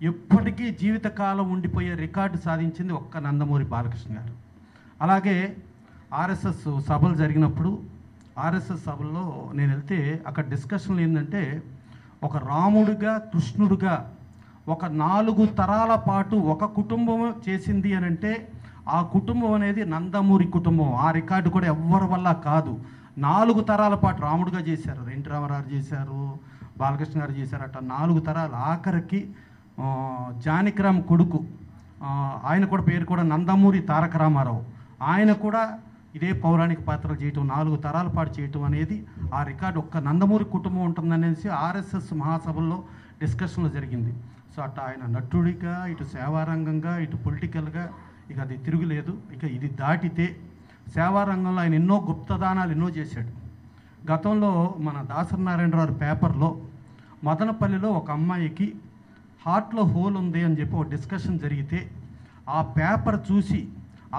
ఎప్పటికీ జీవితకాలం ఉండిపోయే రికార్డు సాధించింది ఒక్క నందమూరి బాలకృష్ణ గారు. అలాగే ఆర్ఎస్ఎస్ సభలు జరిగినప్పుడు ఆర్ఎస్ఎస్ సభల్లో నేను వెళ్తే అక్కడ డిస్కషన్లు ఏంటంటే ఒక రాముడిగా కృష్ణుడిగా ఒక 4 తరాల పాటు ఒక కుటుంబం చేసింది అని అంటే ఆ కుటుంబం అనేది నందమూరి కుటుంబం. ఆ రికార్డు కూడా ఎవ్వరి వల్ల కాదు. 4 తరాల పాటు రాముడిగా చేశారు, ఎన్టీ రామారావు చేశారు, బాలకృష్ణ గారు చేశారు. అట్లా 4 తరాలు. ఆఖరికి జానకిరామ్ కొడుకు ఆయన కూడా పేరు కూడా నందమూరి తారక రామారావు. ఆయన కూడా ఇదే పౌరాణిక పాత్రలు చేయటం 4 తరాల పాటు చేయటం అనేది ఆ రికార్డు ఒక్క నందమూరి కుటుంబం ఉంటుందనేసి ఆర్ఎస్ఎస్ మహాసభల్లో డిస్కషన్లో జరిగింది. సో అట్లా ఆయన నటుడిగా ఇటు సేవారంగంగా ఇటు పొలిటికల్గా ఇక అది తిరుగులేదు. ఇక ఇది దాటితే సేవారంగంలో ఆయన ఎన్నో గుప్తదానాలు ఎన్నో చేశాడు. గతంలో మన దాసరి నారాయణరావు పేపర్లో మదనపల్లిలో ఒక అమ్మాయికి హార్ట్లో హోల్ ఉంది అని చెప్పి ఒక డిస్కషన్ జరిగితే ఆ పేపర్ చూసి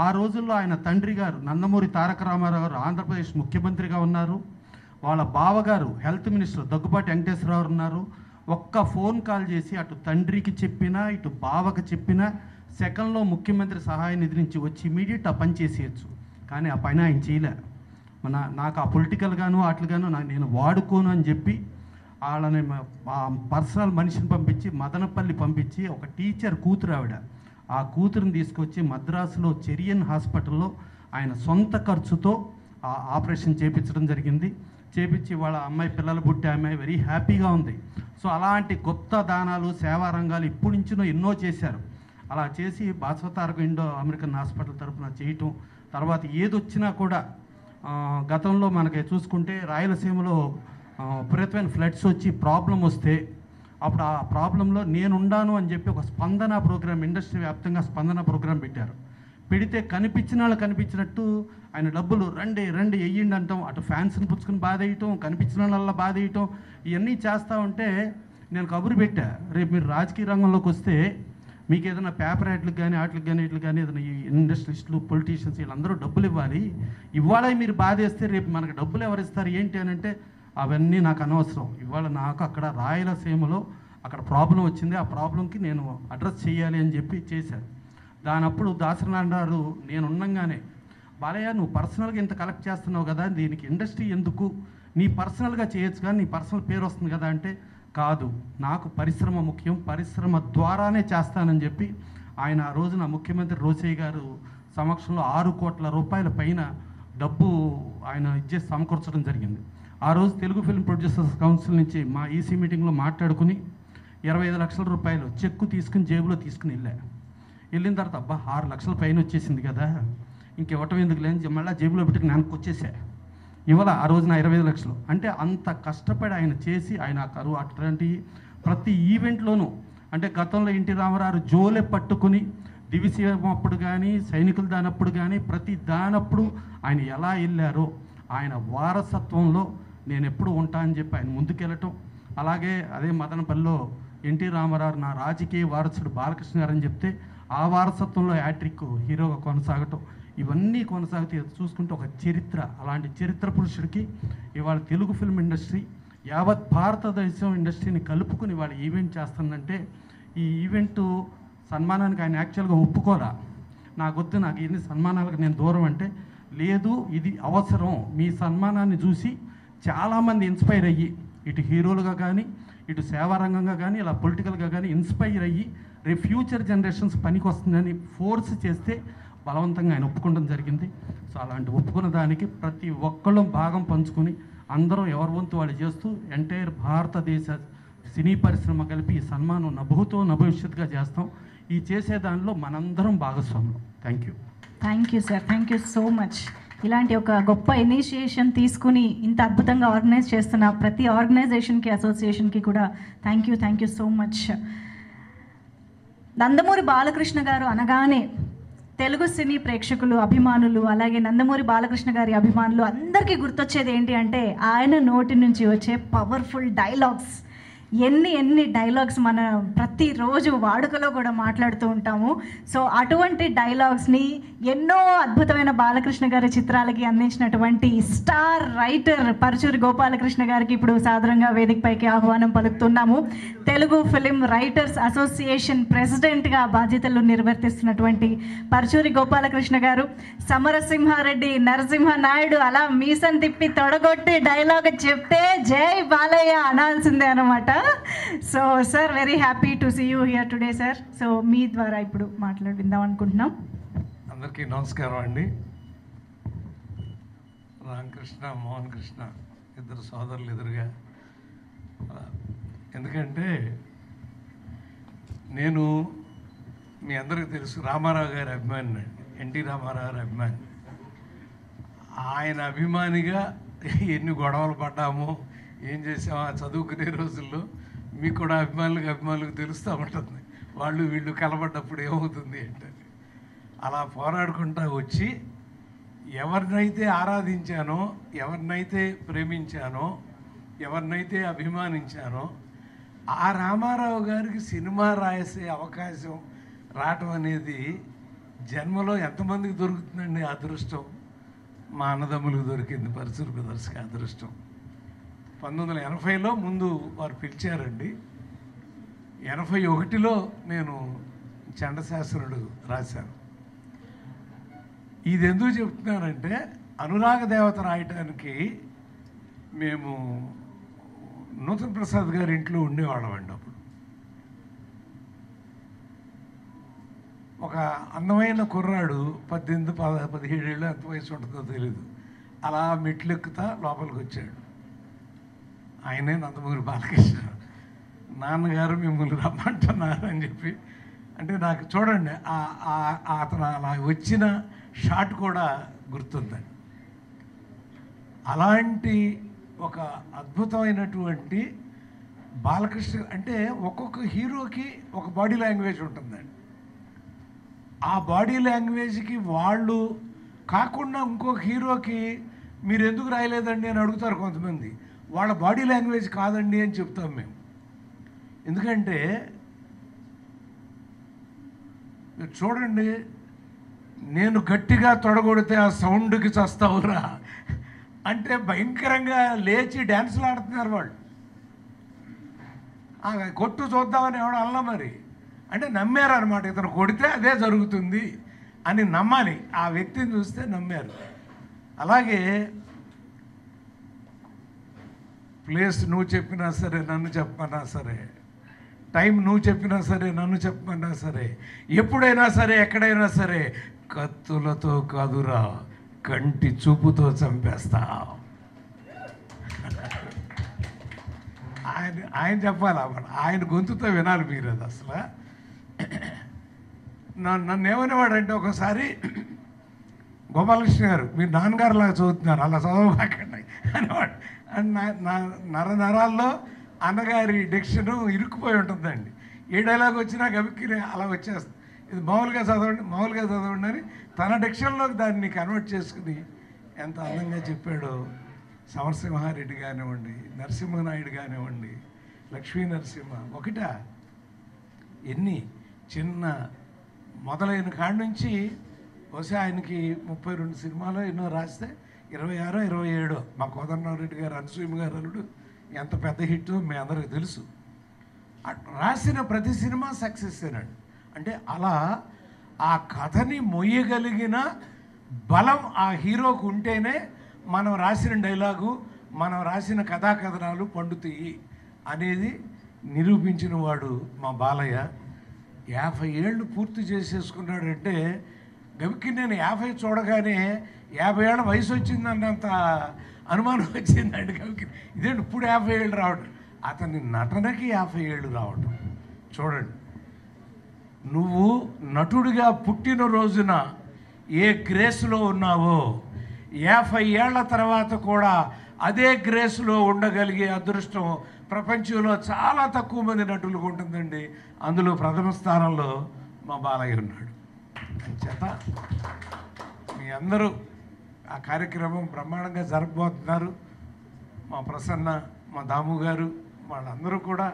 ఆ రోజుల్లో ఆయన తండ్రి గారు నందమూరి తారక రామారావు గారు ఆంధ్రప్రదేశ్ ముఖ్యమంత్రిగా ఉన్నారు, వాళ్ళ బావగారు హెల్త్ మినిస్టర్ దగ్గుబాటి వెంకటేశ్వరరావు ఉన్నారు. ఒక్క ఫోన్ కాల్ చేసి అటు తండ్రికి చెప్పినా ఇటు బావకి చెప్పినా సెకండ్లో ముఖ్యమంత్రి సహాయ నిధి నుంచి వచ్చి ఇమీడియట్ ఆ పని చేసేయచ్చు. కానీ ఆ పని ఆయన చేయలే. నాకు ఆ పొలిటికల్గాను వాటిగాను నేను వాడుకోను అని చెప్పి వాళ్ళని పర్సనల్ మనిషిని పంపించి మదనపల్లి పంపించి ఒక టీచర్ కూతురు ఆవిడ ఆ కూతురుని తీసుకొచ్చి మద్రాసులో చెరియన్ హాస్పిటల్లో ఆయన సొంత ఖర్చుతో ఆ ఆపరేషన్ చేయించడం జరిగింది. చేపించి వాళ్ళ అమ్మాయి పిల్లలు పుట్టే అమ్మాయి వెరీ హ్యాపీగా ఉంది. సో అలాంటి గొప్ప దానాలు సేవా రంగాలు ఇప్పటి నుంచినో ఎన్నో చేశారు. అలా చేసి బసవతారకం ఇండో అమెరికన్ హాస్పిటల్ తరఫున చేయటం. తర్వాత ఏదొచ్చినా కూడా గతంలో మనకి చూసుకుంటే రాయలసీమలో విపరీతమైన ఫ్లడ్స్ వచ్చి ప్రాబ్లం వస్తే అప్పుడు ఆ ప్రాబ్లంలో నేనుండాను అని చెప్పి ఒక స్పందన ప్రోగ్రాం ఇండస్ట్రీ వ్యాప్తంగా స్పందన ప్రోగ్రాం పెట్టారు. పెడితే కనిపించిన వాళ్ళు కనిపించినట్టు ఆయన డబ్బులు రండి వెయ్యండి అంటాం, అటు ఫ్యాన్స్ని పుచ్చుకుని బాధ వేయటం, కనిపించిన వాళ్ళ బాధ వేయటం, ఇవన్నీ చేస్తూ ఉంటే నేను కబురు పెట్టా, రేపు మీరు రాజకీయ రంగంలోకి వస్తే మీకు ఏదైనా పేపర్ యాడ్లకు కానీ వాటికి కానీ వీటికి కానీ ఏదైనా ఈ ఇండస్ట్రియలిస్టులు పొలిటీషియన్స్ వీళ్ళందరూ డబ్బులు ఇవ్వాలి, ఇవాళ మీరు బాధేస్తే రేపు మనకు డబ్బులు ఎవరు ఇస్తారు ఏంటి అని అంటే అవన్నీ నాకు అనవసరం. ఇవాళ నాకు అక్కడ రాయలసీమలో అక్కడ ప్రాబ్లం వచ్చింది, ఆ ప్రాబ్లంకి నేను అడ్రస్ చేయాలి అని చెప్పి చేశాను. దానప్పుడు దాసనారాయణ నేను ఉండంగానే, బాలయ్య నువ్వు పర్సనల్గా ఇంత కలెక్ట్ చేస్తున్నావు కదా, దీనికి ఇండస్ట్రీ ఎందుకు, నీ పర్సనల్గా చేయొచ్చు కానీ నీ పర్సనల్ పేరు వస్తుంది కదా అంటే, కాదు నాకు పరిశ్రమ ముఖ్యం, పరిశ్రమ ద్వారానే చేస్తానని చెప్పి ఆయన ఆ రోజున ముఖ్యమంత్రి రోసయ్య గారు సమక్షంలో 6 కోట్ల రూపాయల పైన డబ్బు ఆయన ఇచ్చే సమకూర్చడం జరిగింది. ఆ రోజు తెలుగు ఫిల్మ్ ప్రొడ్యూసర్స్ కౌన్సిల్ నుంచి మా ఈసీ మీటింగ్లో మాట్లాడుకుని 25 లక్షల రూపాయలు చెక్కు తీసుకుని జేబులో తీసుకుని వెళ్ళిన తర్వాత అబ్బా 6 లక్షల పైన వచ్చేసింది కదా, ఇంకివ్వటం ఎందుకు లేని మళ్ళీ జేబులో పెట్టుకుని నాకు వచ్చేసా. ఇవాళ ఆ రోజున 25 లక్షలు అంటే అంత కష్టపడి ఆయన చేసి ఆయన కరువు అట్లాంటి ప్రతి ఈవెంట్లోనూ, అంటే గతంలో ఎన్టీ రామారావు జోలె పట్టుకుని డివిసీఎం అప్పుడు కానీ సైనికులు దానప్పుడు కానీ ప్రతి దానప్పుడు ఆయన ఎలా వెళ్ళారో ఆయన వారసత్వంలో నేను ఎప్పుడు ఉంటా అని చెప్పి ఆయన ముందుకెళ్ళటం. అలాగే అదే మదనపల్లిలో ఎన్టీ రామారావు నా రాజకీయ వారసుడు బాలకృష్ణ గారు అని చెప్తే ఆ వారసత్వంలో యాట్రిక్ హీరోగా కొనసాగటం, ఇవన్నీ కొనసాగితే చూసుకుంటే ఒక చరిత్ర, అలాంటి చరిత్ర పురుషుడికి ఇవాళ తెలుగు ఫిల్మ్ ఇండస్ట్రీ యావత్ భారతదేశం ఇండస్ట్రీని కలుపుకుని ఇవాళ ఈవెంట్ చేస్తుందంటే, ఈ ఈవెంటు సన్మానానికి ఆయన యాక్చువల్గా ఒప్పుకోరా, నాకొద్దు, నాకు ఎన్ని సన్మానాలకు నేను దూరం అంటే, లేదు ఇది అవసరం, మీ సన్మానాన్ని చూసి చాలామంది ఇన్స్పైర్ అయ్యి ఇటు హీరోలుగా కానీ ఇటు సేవారంగంగా కానీ ఇలా పొలిటికల్గా కానీ ఇన్స్పైర్ అయ్యి రేపు ఫ్యూచర్ జనరేషన్స్ పనికి వస్తుందని ఫోర్స్ చేస్తే బలవంతంగా ఆయన ఒప్పుకోవడం జరిగింది. సో అలాంటి ఒప్పుకున్న దానికి ప్రతి ఒక్కళ్ళు భాగం పంచుకొని అందరూ ఎవరి వంతు వాళ్ళు చేస్తూ ఎంటైర్ భారతదేశ సినీ పరిశ్రమ కలిపి ఈ సన్మానం నభూతో నభవిష్యత్తుగా చేస్తాం. ఈ చేసే దానిలో మనందరం భాగస్వాములు. Thank you sir, thank you so much. ఇలాంటి ఒక గొప్ప ఇనిషియేషన్ తీసుకుని ఇంత అద్భుతంగా ఆర్గనైజ్ చేస్తున్న ప్రతి ఆర్గనైజేషన్కి, అసోసియేషన్కి కూడా thank you so much. Nandamuri Balakrishna గారు అనగానే తెలుగు సినీ ప్రేక్షకులు, అభిమానులు, అలాగే నందమూరి బాలకృష్ణ గారి అభిమానులు అందరికీ గుర్తొచ్చేది ఏంటి అంటే ఆయన నోటి నుంచి వచ్చే పవర్ఫుల్ డైలాగ్స్. ఎన్ని డైలాగ్స్ మన ప్రతిరోజు వాడుకలో కూడా మాట్లాడుతూ ఉంటాము. సో అటువంటి డైలాగ్స్ని ఎన్నో అద్భుతమైన బాలకృష్ణ గారి చిత్రాలకి అందించినటువంటి స్టార్ రైటర్ పరుచూరి గోపాలకృష్ణ గారికి ఇప్పుడు సాదరంగా వేదికపైకి ఆహ్వానం పలుకుతున్నాము. తెలుగు ఫిలిం రైటర్స్ అసోసియేషన్ ప్రెసిడెంట్గా బాధ్యతలు నిర్వర్తిస్తున్నటువంటి పరుచూరి గోపాలకృష్ణ గారు సమరసింహారెడ్డి, నరసింహ నాయుడు అలా మీసం తిప్పి తొడగొట్టి డైలాగ్ చెప్తే జై బాలయ్య అనాల్సిందే అనమాట. So sir, very happy to see you here today sir. So మీ ద్వారా ఇప్పుడు మాట్లాడిద్దాం అనుకుంటున్నాం. అందరికీ నమస్కారం అండి. రామకృష్ణ, మోహన్ కృష్ణ ఇద్దరు సోదరులు ఎదురుగా, ఎందుకంటే నేను మీ అందరికీ తెలుసు రామారావు గారి అభిమాని అండి, ఎన్టీ రామారావు గారి అభిమాని. ఆయన అభిమానిగా ఎన్ని గొడవలు పడ్డామో, ఏం చేసామో ఆ చదువుకునే రోజుల్లో మీకు కూడా అభిమానులకు తెలుస్తూ ఉంటుంది, వాళ్ళు వీళ్ళు కలబడ్డప్పుడు ఏమవుతుంది అంటే. అలా పోరాడుకుంటూ వచ్చి ఎవరినైతే ఆరాధించానో, ఎవరినైతే ప్రేమించానో, ఎవరినైతే అభిమానించానో ఆ రామారావు గారికి సినిమా రాసే అవకాశం రావటం అనేది జన్మలో ఎంతమందికి దొరుకుతుందండి అదృష్టం. మా అన్నదమ్ములకు దొరికింది, పరుచూరి బ్రదర్స్కి అదృష్టం. 1980లో ముందు వారు పిలిచారండి. 81లో నేను చండశాస్త్రుడు రాశాను. ఇది ఎందుకు చెప్తున్నానంటే, అనురాగ దేవత రాయటానికి మేము నూతన్ ప్రసాద్ గారి ఇంట్లో ఉండేవాళ్ళం అండి. అప్పుడు ఒక అందమైన కుర్రాడు 18-17 ఏళ్ళు ఎంత వయసు ఉంటుందో తెలీదు, అలా మెట్లెక్కుతా లోపలికి వచ్చాడు. ఆయనే నందమూరి బాలకృష్ణ. నాన్నగారు మిమ్మల్ని రమ్మంటున్నారని చెప్పి, అంటే నాకు చూడండి అతను అలా వచ్చిన షాట్ కూడా గుర్తుందండి. అలాంటి ఒక అద్భుతమైనటువంటి బాలకృష్ణ అంటే ఒక్కొక్క హీరోకి ఒక బాడీ లాంగ్వేజ్ ఉంటుందండి. ఆ బాడీ లాంగ్వేజ్కి వాళ్ళు కాకుండా ఇంకొక హీరోకి మీరు ఎందుకు రాయలేదండి అని అడుగుతారు కొంతమంది. వాళ్ళ బాడీ లాంగ్వేజ్ కాదండి అని చెప్తాం మేము. ఎందుకంటే చూడండి, నేను గట్టిగా తొడగొడితే ఆ సౌండ్కి చస్తావురా అంటే భయంకరంగా లేచి డ్యాన్సులు ఆడుతున్నారు వాళ్ళు. కొట్టు చూద్దామని ఎవడు అన్నా మరి అంటే నమ్మారు అనమాట, ఇతను కొడితే అదే జరుగుతుంది అని నమ్మాలి. ఆ వ్యక్తిని చూస్తే నమ్మారు. అలాగే ప్లేస్ నువ్వు చెప్పినా సరే, నన్ను చెప్పమన్నా సరే, టైం నువ్వు చెప్పినా సరే, నన్ను చెప్పమన్నా సరే, ఎప్పుడైనా సరే, ఎక్కడైనా సరే, కత్తులతో కాదురా కంటి చూపుతో చంపేస్తా. ఆయన చెప్పాలి, ఆయన గొంతుతో వినాలి మీరు. అది అసలు నన్ను ఏమనేవాడంటే ఒకసారి, గోపాలకృష్ణ గారు మీరు నాన్నగారులాగా చదువుతున్నారు, అలా చదవకండి అనేవాడు. నరాల్లో అన్నగారి డిక్షను ఇరుక్కుపోయి ఉంటుందండి. ఏ డైలాగ్ వచ్చినా గబిక్కి అలా వచ్చేస్తుంది. ఇది మామూలుగా చదవండి అని తన డిక్షన్లోకి దాన్ని కన్వర్ట్ చేసుకుని ఎంత అందంగా చెప్పాడో. సమరసింహారెడ్డి కానివ్వండి, నరసింహనాయుడు కానివ్వండి, లక్ష్మీ నరసింహ ఒకటా ఎన్ని చిన్న మొదలైన కాడి నుంచి బహుశా ఆయనకి 32 సినిమాలు ఎన్నో రాస్తే 26, 27 మా కోదండరామరెడ్డి గారు, అనసూయ గారు అల్లుడు ఎంత పెద్ద హిట్ మీ అందరికీ తెలుసు. రాసిన ప్రతి సినిమా సక్సెస్ ఏనండి. అంటే అలా ఆ కథని మొయ్యగలిగిన బలం ఆ హీరోకు ఉంటేనే మనం రాసిన డైలాగు, మనం రాసిన కథాకథనాలు పండుతాయి అనేది నిరూపించిన వాడు మా బాలయ్య. 50 ఏళ్ళు పూర్తి చేసేసుకున్నాడంటే గవికి నేను 50 చూడగానే 50 ఏళ్ళ వయసు వచ్చిందన్నంత అనుమానం వచ్చిందండి గవికి. ఇదేంటి ఇప్పుడు 50 ఏళ్ళు రావడం, అతని నటనకి 50 ఏళ్ళు రావడం. చూడండి, నువ్వు నటుడిగా పుట్టిన రోజున ఏ గ్రేస్లో ఉన్నావో 50 ఏళ్ల తర్వాత కూడా అదే గ్రేస్లో ఉండగలిగే అదృష్టం ప్రపంచంలో చాలా తక్కువ మంది నటులకు ఉంటుందండి. అందులో ప్రథమ స్థానంలో మా బాలయ్య ఉన్నాడు. చేత మీ అందరూ ఆ కార్యక్రమం బ్రహ్మాండంగా జరపబోతున్నారు. మా ప్రసన్న, మా దాము గారు వాళ్ళందరూ కూడా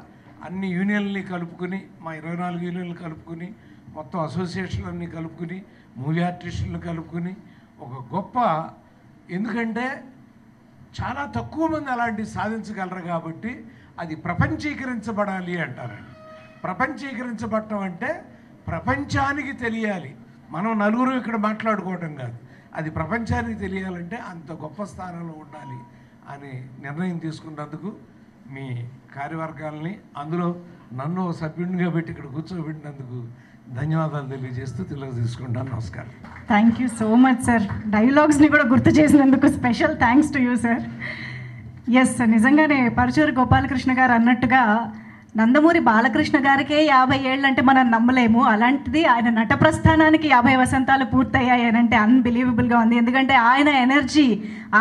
అన్ని యూనియన్లని కలుపుకుని, మా 24 యూనియన్లు కలుపుకుని, మొత్తం అసోసియేషన్లన్నీ కలుపుకుని, మూవీ ఆర్టిస్టులను కలుపుకుని ఒక గొప్ప, ఎందుకంటే చాలా తక్కువ మంది అలాంటివి సాధించగలరు కాబట్టి అది ప్రపంచీకరించబడాలి అంటారండి. ప్రపంచీకరించబడటం అంటే ప్రపంచానికి తెలియాలి. మనం నలుగురు ఇక్కడ మాట్లాడుకోవటం కాదు, అది ప్రపంచానికి తెలియాలంటే అంత గొప్ప స్థానంలో ఉండాలి అని నిర్ణయం తీసుకున్నందుకు మీ కార్యవర్గాల్ని, అందులో నన్ను సభ్యునిగా పెట్టి ఇక్కడ కూర్చోబెట్టినందుకు ధన్యవాదాలు తెలియజేస్తూ తీసుకుంటాను. నమస్కారం. Thank you so much sir. డైలాగ్స్ని కూడా గుర్తు చేసినందుకు special thanks to you sir. Yes, నిజంగానే పరుచూరి గోపాలకృష్ణ గారు అన్నట్టుగా నందమూరి బాలకృష్ణ గారికే 50 ఏళ్ళు అంటే మనం నమ్మలేము. అలాంటిది ఆయన నట ప్రస్థానానికి 50 వసంతాలు పూర్తయ్యాయి అని అంటే అన్బిలీవబుల్గా ఉంది. ఎందుకంటే ఆయన ఎనర్జీ,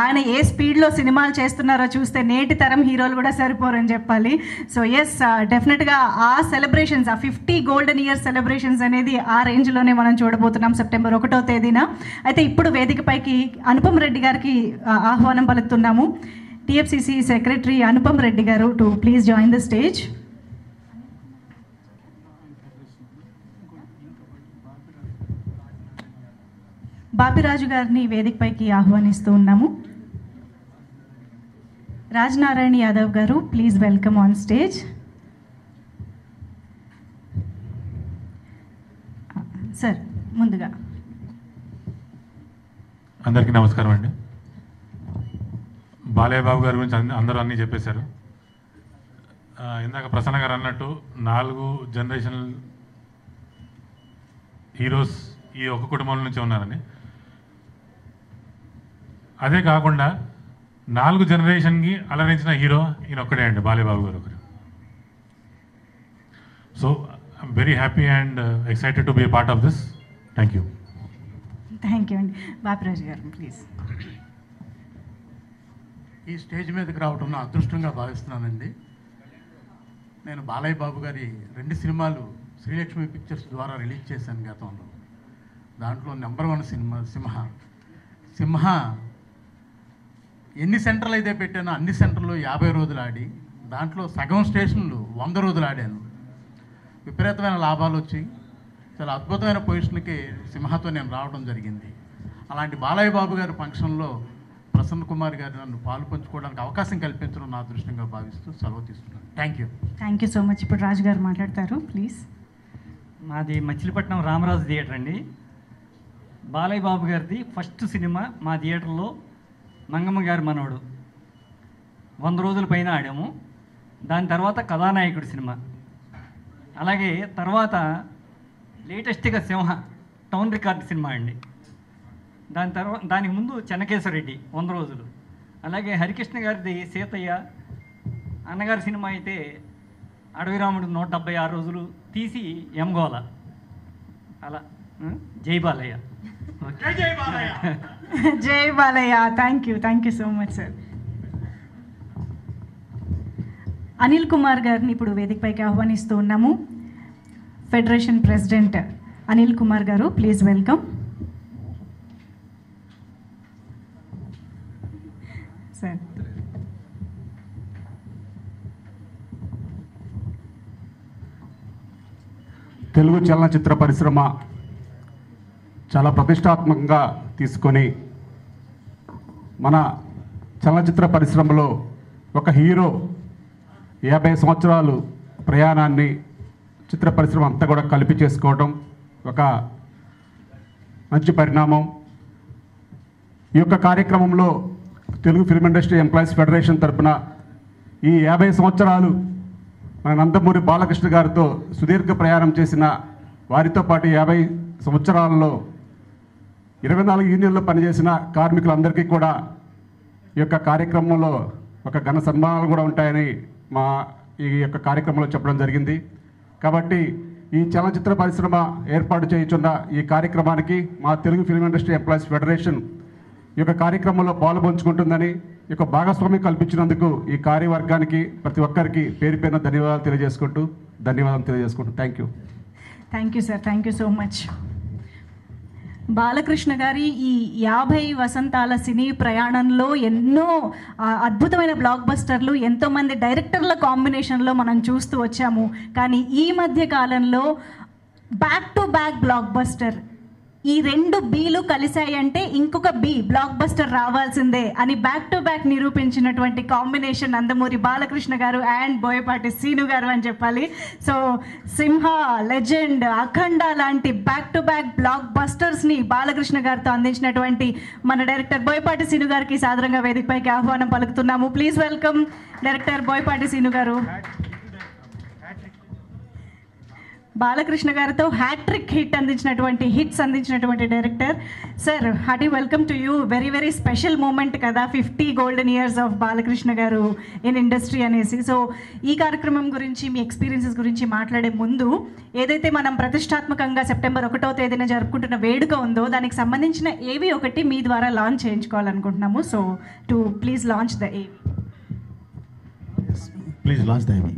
ఆయన ఏ స్పీడ్లో సినిమాలు చేస్తున్నారో చూస్తే నేటి తరం హీరోలు కూడా సరిపోరని చెప్పాలి. సో ఎస్, డెఫినెట్గా ఆ సెలబ్రేషన్స్, ఆ 50 గోల్డెన్ ఇయర్ సెలబ్రేషన్స్ అనేది ఆ రేంజ్లోనే మనం చూడబోతున్నాం సెప్టెంబర్ 1వ తేదీన. అయితే ఇప్పుడు వేదికపైకి అనుపమ్ రెడ్డి గారికి ఆహ్వానం పలుకుతున్నాము. టీఎఫ్సిసి సెక్రటరీ అనుపమ్ రెడ్డి గారు to please join the stage. Bapiraju గారిని వేదికపైకి ఆహ్వానిస్తూ ఉన్నాము. రాజనారాయణ యాదవ్ గారు please welcome on stage. Sir ముందుగా అందరికీ నమస్కారం అండి. బాలయ్య బాబు గారి గురించి అందరూ అన్నీ చెప్పేశారు. ఇందాక ప్రసన్న గారు అన్నట్టు 4 జనరేషన్ హీరోస్ ఈ ఒక్క కుటుంబం నుంచి ఉన్నారని. అదే కాకుండా 4 జనరేషన్కి అలరించిన హీరో ఈయన ఒక్కడే అండి, బాలయ్య బాబు గారు ఒకరు. So I'm very happy and excited to be part of this. Thank you. Thank you అండి. బాపిరాజు గారు ప్లీజ్. ఈ స్టేజ్ మీదకి రావడం నా అదృష్టంగా భావిస్తున్నానండి. నేను బాలయ్య బాబు గారి 2 సినిమాలు శ్రీలక్ష్మి పిక్చర్స్ ద్వారా రిలీజ్ చేశాను గతంలో. దాంట్లో నెంబర్ 1 సినిమా సింహ. ఎన్ని సెంటర్లు అయితే పెట్టానో అన్ని సెంటర్లు 50 రోజులు ఆడి, దాంట్లో సగం స్టేషన్లు 100 రోజులు ఆడాను. విపరీతమైన లాభాలు వచ్చి చాలా అద్భుతమైన పొజిషన్కి సింహతో నేను రావడం జరిగింది. అలాంటి బాలయ్య బాబు గారి ఫంక్షన్లో ప్రసన్న కుమార్ గారు నన్ను పాలు పంచుకోవడానికి అవకాశం కల్పించడం నా అదృష్టంగా భావిస్తూ సెలవు తీసుకున్నాను. Thank you. Thank you so much. ఇప్పుడు రాజు గారు మాట్లాడతారు ప్లీజ్. మాది మచిలీపట్నం రామరాజు థియేటర్ అండి. బాలయ్య బాబు గారిది ఫస్ట్ సినిమా మా థియేటర్లో మంగమ్మ గారి మనవడు 100 రోజుల పైన ఆడాము. దాని తర్వాత కథానాయకుడు సినిమా, అలాగే తర్వాత లేటెస్ట్గా సింహ టౌన్ రికార్డ్ సినిమా అండి. దానికి ముందు చెన్నకేశ్వరరెడ్డి 100 రోజులు, అలాగే హరికృష్ణ గారిది సీతయ్య, అన్నగారి సినిమా అయితే అడవిరాముడు 176 రోజులు తీసి ఎంగోల. అలా జై బాలయ్య. జై Balayya. Thank you so much sir. Anil Kumar గారిని ఇప్పుడు వేదికపైకి ఆహ్వానిస్తూ ఉన్నాము. ఫెడరేషన్ ప్రెసిడెంట్ అనిల్ కుమార్ గారు, ప్లీజ్ వెల్కమ్. సార్ తెలుగు చలనచిత్ర పరిశ్రమ చాలా ప్రతిష్టాత్మకంగా తీసుకొని మన చలనచిత్ర పరిశ్రమలో ఒక హీరో 50 సంవత్సరాలు ప్రయాణాన్ని చిత్ర పరిశ్రమ అంతా కూడా కలిపి చేసుకోవడం ఒక మంచి పరిణామం. ఈ యొక్క కార్యక్రమంలో Telugu film industry employees federation తరఫున ఈ 50 సంవత్సరాలు మన నందమూరి బాలకృష్ణ గారితో సుదీర్ఘ ప్రయాణం చేసిన వారితో పాటు 50 సంవత్సరాలలో 24 యూనియన్లో పనిచేసిన కార్మికులందరికీ కూడా ఈ యొక్క కార్యక్రమంలో ఒక ఘన సన్మానాలు కూడా ఉంటాయని ఈ యొక్క కార్యక్రమంలో చెప్పడం జరిగింది. కాబట్టి ఈ చలనచిత్ర పరిశ్రమ ఏర్పాటు చేయుచున్న ఈ కార్యక్రమానికి మా Telugu film industry employees federation ఈ యొక్క కార్యక్రమంలో పాల్పంచుకుంటుందని, ఈ యొక్క భాగస్వామ్యం కల్పించినందుకు ఈ కార్యవర్గానికి ప్రతి ఒక్కరికి పేరు పేరున ధన్యవాదాలు తెలియజేసుకుంటూ thank you sir. Thank you so much. Balakrishna గారి ఈ 50 వసంతాల సినీ ప్రయాణంలో ఎన్నో అద్భుతమైన బ్లాక్ బస్టర్లు, ఎంతోమంది డైరెక్టర్ల కాంబినేషన్లో మనం చూస్తూ వచ్చాము. కానీ ఈ మధ్య కాలంలో back to back block buster, ఈ 2 బీలు కలిశాయంటే ఇంకొక బి బ్లాక్ బస్టర్ రావాల్సిందే అని బ్యాక్ టు బ్యాక్ నిరూపించినటువంటి కాంబినేషన్ నందమూరి బాలకృష్ణ గారు అండ్ బోయపాటి శ్రీను గారు అని చెప్పాలి. సో సింహ, లెజెండ్, అఖండ లాంటి బ్యాక్ టు బ్యాక్ బ్లాక్ బస్టర్స్ని బాలకృష్ణ గారితో అందించినటువంటి మన డైరెక్టర్ బోయపాటి శ్రీను గారికి సాదరంగా వేదికపైకి ఆహ్వానం పలుకుతున్నాము. Please welcome director Boyapati Srinu గారు. బాలకృష్ణ గారితో హ్యాట్రిక్ హిట్స్ అందించినటువంటి director sir, hearty welcome to you. Very very special moment కదా, 50 గోల్డెన్ ఇయర్స్ ఆఫ్ బాలకృష్ణ గారు ఇన్ ఇండస్ట్రీ అనేసి. సో ఈ కార్యక్రమం గురించి, మీ ఎక్స్పీరియన్సెస్ గురించి మాట్లాడే ముందు, ఏదైతే మనం ప్రతిష్టాత్మకంగా సెప్టెంబర్ 1వ తేదీన జరుపుకుంటున్న వేడుక ఉందో దానికి సంబంధించిన ఏవి ఒకటి మీ ద్వారా లాంచ్ చేయించుకోవాలనుకుంటున్నాము. So to please launch the AV. Please launch the AV.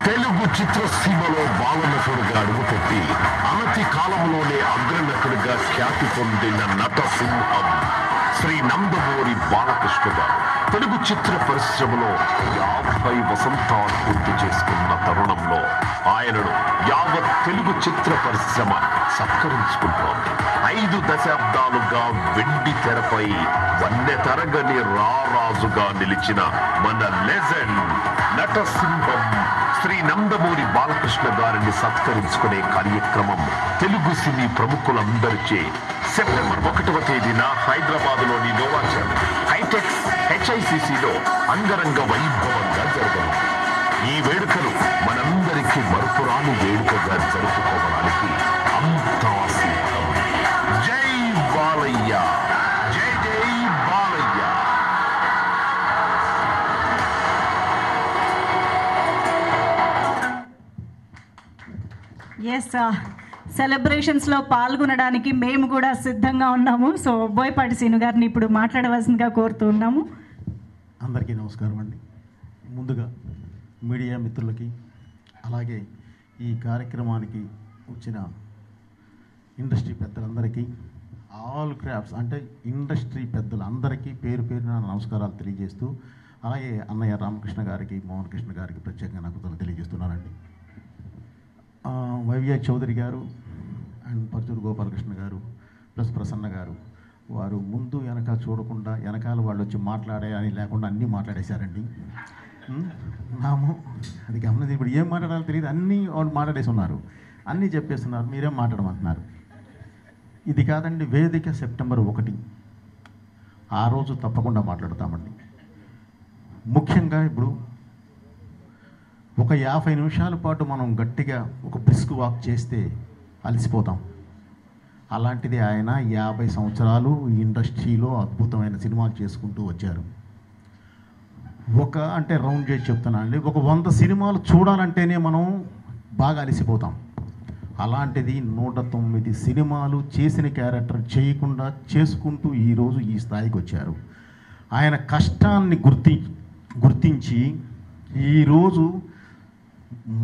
Telugu చిత్రసీమలో బాలనటుడిగా అడుగుపెట్టి అనతి కాలంలోనే అగ్రనటుడిగా ఖ్యాతి పొందిన నటసింహం శ్రీ నందమూరి బాలకృష్ణ గారు తెలుగు చిత్ర పరిశ్రమలో 50 వసంతాలు పూర్తి చేసుకున్న తరుణంలో ఆయనను యావత్ తెలుగు చిత్ర పరిశ్రమ సత్కరించుకుంటోంది. 5 దశాబ్దాలుగా వెండి తెరపై వన్నె తరగని రారాజుగా నిలిచిన మన లెజెండ్ నటసింహం శ్రీ నందమూరి బాలకృష్ణ గారిని సత్కరించుకునే కార్యక్రమం తెలుగు సినీ ప్రముఖులందరిచే సెప్టెంబర్ 1వ తేదీన హైదరాబాద్లోని నోవాచెల్ హైటెక్స్ HICCలో అంగరంగ వైభవంగా జరగనుంది. ఈ వేడుకలు మనందరికీ మరుపురాని వేడుకగా జరుపుకోవడానికి అంతా సిద్ధం. జై బాలయ్య, జై జై బాలయ్య. ఎస్, సెలబ్రేషన్స్లో పాల్గొనడానికి మేము కూడా సిద్ధంగా ఉన్నాము. సో బోయపాటి శ్రీను గారిని ఇప్పుడు మాట్లాడవలసిందిగా కోరుతూ ఉన్నాము. అందరికీ నమస్కారం అండి. ముందుగా మీడియా మిత్రులకి, అలాగే ఈ కార్యక్రమానికి వచ్చిన ఇండస్ట్రీ పెద్దలందరికీ, ఆల్ క్రాఫ్ట్స్ అంటే ఇండస్ట్రీ పెద్దలందరికీ పేరు పేరున నమస్కారాలు తెలియజేస్తూ, అలాగే అన్నయ్య రామకృష్ణ గారికి, మోహన్ కృష్ణ గారికి ప్రత్యేకంగా నాకు తెలియజేస్తున్నానండి. వైవిఆర్ చౌదరి గారు అండ్ పర్చూరు గోపాలకృష్ణ గారు ప్లస్ ప్రసన్న గారు, వారు ముందు వెనక చూడకుండా వెనకాల వాళ్ళు వచ్చి మాట్లాడే అని లేకుండా అన్నీ మాట్లాడేశారండి. నాము అది గమనించి ఇప్పుడు ఏం మాట్లాడాలో తెలియదు, అన్నీ వాళ్ళు మాట్లాడేసి ఉన్నారు, అన్నీ చెప్పేస్తున్నారు, మీరేం మాట్లాడమంటున్నారు. ఇది కాదండి, వేదిక సెప్టెంబర్ 1 ఆ రోజు తప్పకుండా మాట్లాడతామండి. ముఖ్యంగా ఇప్పుడు ఒక 50 నిమిషాల పాటు మనం గట్టిగా ఒక బ్రిస్క్ వాక్ చేస్తే అలసిపోతాం. అలాంటిది ఆయన 50 సంవత్సరాలు ఈ ఇండస్ట్రీలో అద్భుతమైన సినిమాలు చేసుకుంటూ వచ్చారు. అంటే రౌండ్ చేసి చెప్తున్నా అండి, ఒక 100 సినిమాలు చూడాలంటేనే మనం బాగా అలసిపోతాం. అలాంటిది 109 సినిమాలు చేసిన క్యారెక్టర్ చేయకుండా చేసుకుంటూ ఈరోజు ఈ స్థాయికి వచ్చారు. ఆయన కష్టాన్ని గుర్తించి ఈరోజు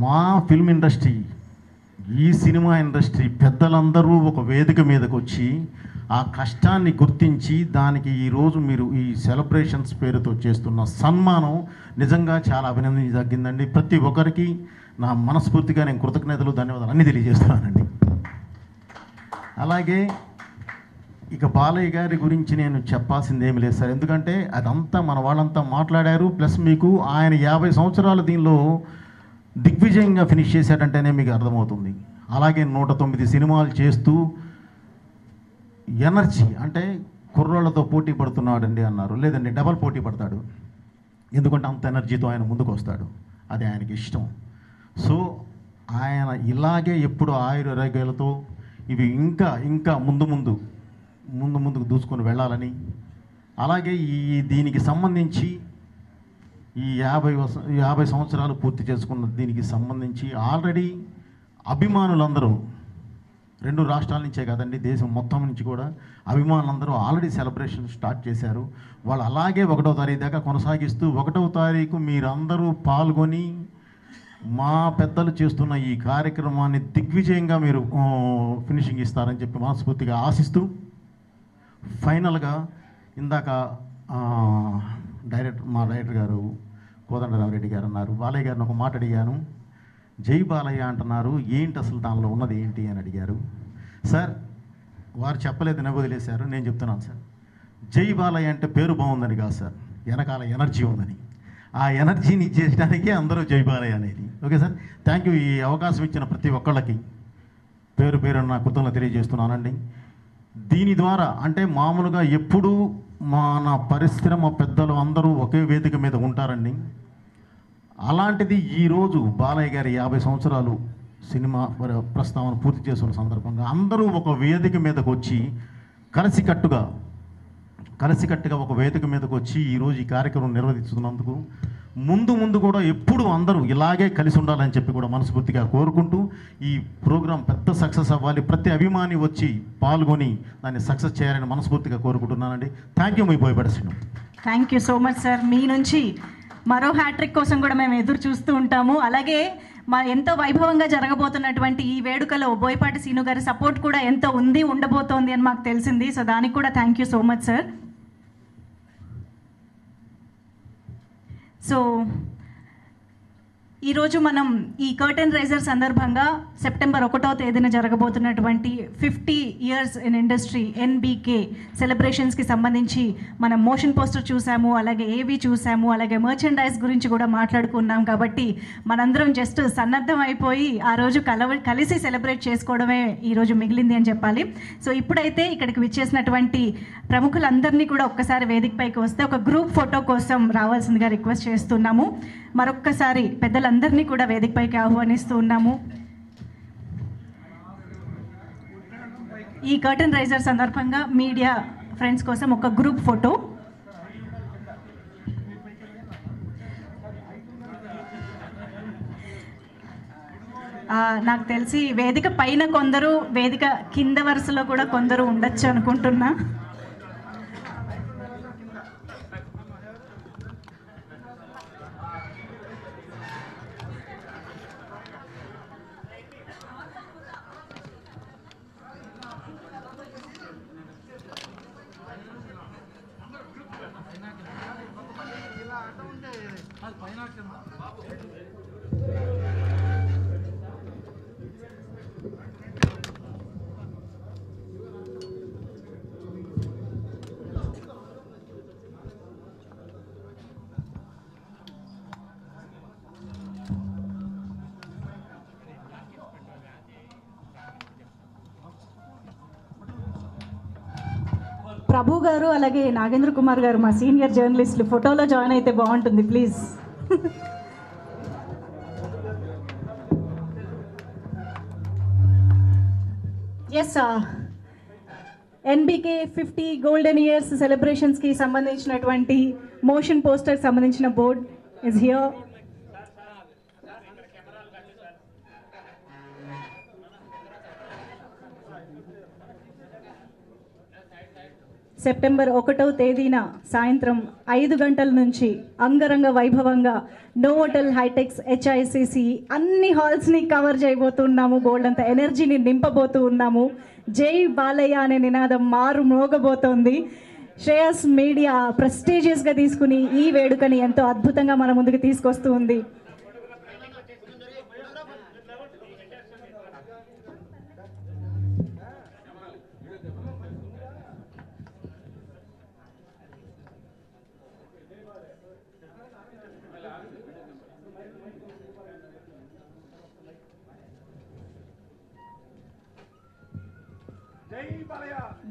మా ఫిల్మ్ ఇండస్ట్రీ, ఈ సినిమా ఇండస్ట్రీ పెద్దలందరూ ఒక వేదిక మీదకి వచ్చి ఆ కష్టాన్ని గుర్తించి దానికి ఈరోజు మీరు ఈ సెలబ్రేషన్స్ పేరుతో చేస్తున్న సన్మానం నిజంగా చాలా అభినందించదగ్గిందండి. ప్రతి ఒక్కరికి నా మనస్ఫూర్తిగా నేను కృతజ్ఞతలు, ధన్యవాదాలు అన్నీ తెలియజేస్తున్నానండి. అలాగే ఇక బాలయ్య గారి గురించి నేను చెప్పాల్సింది ఏమి లేదు సార్, ఎందుకంటే అదంతా మన వాళ్ళంతా మాట్లాడారు. ప్లస్ మీకు ఆయన 50 సంవత్సరాలు దీనిలో దిగ్విజయంగా ఫినిష్ చేశాడంటేనే మీకు అర్థమవుతుంది. అలాగే 109 సినిమాలు చేస్తూ ఎనర్జీ, అంటే కుర్రోళ్ళతో పోటీ పడుతున్నాడండి అన్నారు, లేదండి డబల్ పోటీ పడతాడు, ఎందుకంటే అంత ఎనర్జీతో ఆయన ముందుకు వస్తాడు, అది ఆయనకి ఇష్టం. సో ఆయన ఇలాగే ఎప్పుడు ఆయురారోగ్యాలతో ఇవి ఇంకా ఇంకా ముందుకు దూసుకొని వెళ్ళాలని, అలాగే దీనికి సంబంధించి ఈ 50 సంవత్సరాలు పూర్తి చేసుకున్న దీనికి సంబంధించి ఆల్రెడీ అభిమానులందరూ 2 రాష్ట్రాల నుంచే కాదండి, దేశం మొత్తం నుంచి కూడా అభిమానులందరూ ఆల్రెడీ సెలబ్రేషన్ స్టార్ట్ చేశారు. వాళ్ళు అలాగే 1వ తారీఖు దాకా కొనసాగిస్తూ 1వ తారీఖు మీరందరూ పాల్గొని మా పెద్దలు చేస్తున్న ఈ కార్యక్రమాన్ని దిగ్విజయంగా మీరు ఫినిషింగ్ ఇస్తారని చెప్పి మనస్ఫూర్తిగా ఆశిస్తూ, ఫైనల్గా ఇందాక మా డైరెక్టర్ గారు కోదండరామరెడ్డి గారు అన్నారు, బాలయ్య గారిని ఒక మాట అడిగాను, జై బాలయ్య అంటున్నారు, ఏంటి అసలు దానిలో ఉన్నది ఏంటి అని అడిగారు. సార్ వారు చెప్పలేదు, నేను వదిలేశారు, నేను చెప్తున్నాను సార్. జై బాలయ్య అంటే పేరు బాగుందని కాదు సార్, వెనకాల ఎనర్జీ ఉందని, ఆ ఎనర్జీని ఇచ్చేయడానికే అందరూ జై బాలయ్య అనేది. Okay sir, thank you. ఈ అవకాశం ఇచ్చిన ప్రతి ఒక్కళ్ళకి పేరు నా కృతజ్ఞతలు తెలియజేస్తున్నానండి. దీని ద్వారా అంటే మామూలుగా ఎప్పుడూ మన పరిశ్రమ పెద్దలు అందరూ ఒకే వేదిక మీద ఉంటారండి. అలాంటిది ఈరోజు బాలయ్య గారి 50 సంవత్సరాలు సినిమా ప్రస్తావన పూర్తి చేసుకున్న సందర్భంగా అందరూ ఒక వేదిక మీదకు వచ్చి కలిసికట్టుగా ఒక వేదిక మీదకు వచ్చి ఈరోజు ఈ కార్యక్రమం నిర్వహిస్తున్నందుకు ముందు కూడా ఎప్పుడు అందరూ ఇలాగే కలిసి ఉండాలని చెప్పి కూడా మనస్ఫూర్తిగా కోరుకుంటూ, ఈ ప్రోగ్రాం పెద్ద సక్సెస్ అవ్వాలి, ప్రతి అభిమాని వచ్చి పాల్గొని దాన్ని సక్సెస్ చేయాలని మనస్ఫూర్తిగా కోరుకుంటున్నానండి. Thank you. మీ బోయపడుతున్నాం. Thank you so much sir. మీ నుంచి మరో హ్యాట్రిక్ కోసం కూడా మేము ఎదురు చూస్తూ ఉంటాము. అలాగే ఎంతో వైభవంగా జరగబోతున్నటువంటి ఈ వేడుకలో బోయపాటి సీను గారి సపోర్ట్ కూడా ఎంతో ఉండబోతోంది అని మాకు తెలిసింది. సో దానికి కూడా thank you so much sir. So ఈరోజు మనం ఈ కర్టెన్ రైజర్ సందర్భంగా సెప్టెంబర్ 1వ తేదీన జరగబోతున్నటువంటి 50 ఇయర్స్ ఇన్ ఇండస్ట్రీ NBK సెలబ్రేషన్స్కి సంబంధించి మనం మోషన్ పోస్టర్ చూసాము, అలాగే ఏవి చూసాము, అలాగే మర్చెండైజ్ గురించి కూడా మాట్లాడుకున్నాం. కాబట్టి మనందరం జస్ట్ సన్నద్ధం అయిపోయి ఆ రోజు కలిసి సెలబ్రేట్ చేసుకోవడమే ఈరోజు మిగిలింది అని చెప్పాలి. సో ఇప్పుడైతే ఇక్కడికి విచ్చేసినటువంటి ప్రముఖులందరినీ కూడా ఒక్కసారి వేదికపైకి వస్తే ఒక గ్రూప్ ఫోటో కోసం రావాల్సిందిగా రిక్వెస్ట్ చేస్తున్నాము. మరొక్కసారి పెద్దలందరినీ కూడా వేదికపైకి ఆహ్వానిస్తూ ఉన్నాము. ఈ కర్టెన్ రైజర్ సందర్భంగా మీడియా ఫ్రెండ్స్ కోసం ఒక గ్రూప్ ఫోటో. నాకు తెలిసి వేదిక పైన కొందరు, వేదిక కింద వరుసలో కూడా కొందరు ఉండొచ్చు అనుకుంటున్నా. ప్రభు గారు అలాగే నాగేంద్ర కుమార్ గారు మా సీనియర్ జర్నలిస్టులు ఫోటోలో జాయిన్ అయితే బాగుంటుంది please. Yes, NBK 50 golden years సెలబ్రేషన్స్కి సంబంధించినటువంటి మోషన్ పోస్టర్కి సంబంధించిన బోర్డ్ ఇస్ హియర్. సెప్టెంబర్ 1వ తేదీన సాయంత్రం 5 గంటల నుంచి అంగరంగ వైభవంగా నోవోటెల్ హైటెక్స్ HICC అన్ని హాల్స్ని కవర్ చేయబోతున్నాము. బోల్డ్ అంత ఎనర్జీని నింపబోతూ ఉన్నాము. జై బాలయ్య అనే నినాదం మారు మోగబోతోంది. శ్రేయస్ మీడియా ప్రెస్టీజియస్గా తీసుకుని ఈ వేడుకని ఎంతో అద్భుతంగా మన ముందుకు తీసుకొస్తూ ఉంది.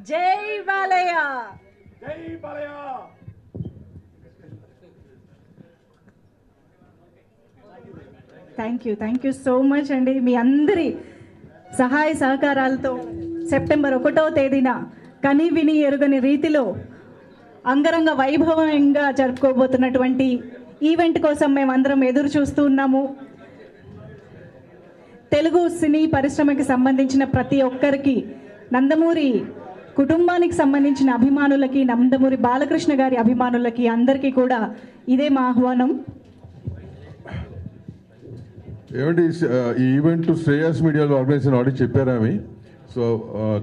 జై బాలయ్య, జై Balayya. Thank you so much అండి. మీ అందరి సహాయ సహకారాలతో సెప్టెంబర్ 1వ తేదీన కని విని ఎరుగని రీతిలో అంగరంగ వైభవంగా జరుపుకోబోతున్నటువంటి ఈవెంట్ కోసం మేమందరం ఎదురు చూస్తూ ఉన్నాము. తెలుగు సినీ పరిశ్రమకి సంబంధించిన ప్రతి ఒక్కరికి, నందమూరి కుటుంబానికి సంబంధించిన అభిమానులకి, నందమూరి బాలకృష్ణ గారి అభిమానులకి అందరికీ కూడా ఇదే మా ఆహ్వానం. ఏమండి, ఈ ఈవెంట్ శ్రేయస్ మీడియాలో ఆర్గనైజేషన్ ఆల్రెడీ చెప్పారా అవి. So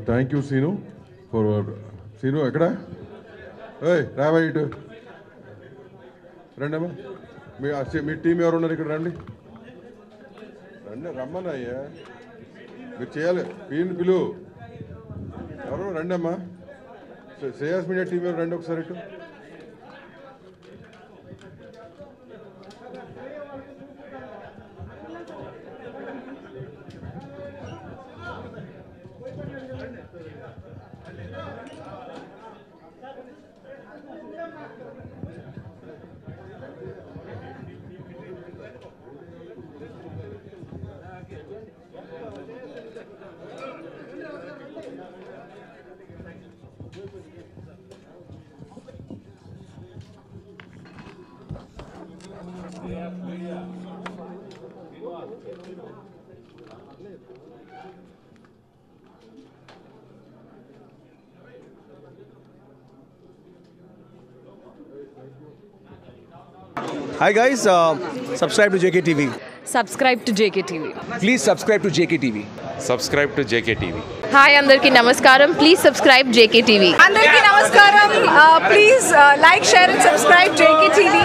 thank you Seenu for Seenu. ఎక్కడ రావా ఇటు రండి అమ్మా. మీ టీం ఎవరు ఉన్నారు ఇక్కడ? రండి రండి, రమ్మన్నా అయ్యా, మీరు చేయాలి. పిలువు, ఎవరు రండి అమ్మా. శ్రేయస్ మీడియా టీం ఎవరు రండి ఒకసారి ఇటు. Hi guys, subscribe to JKTV. Subscribe to JKTV. Please subscribe to JKTV. Subscribe to JKTV. Hi, andarki namaskaram. Please subscribe JKTV. Andarki namaskaram. Please like, share and subscribe JKTV.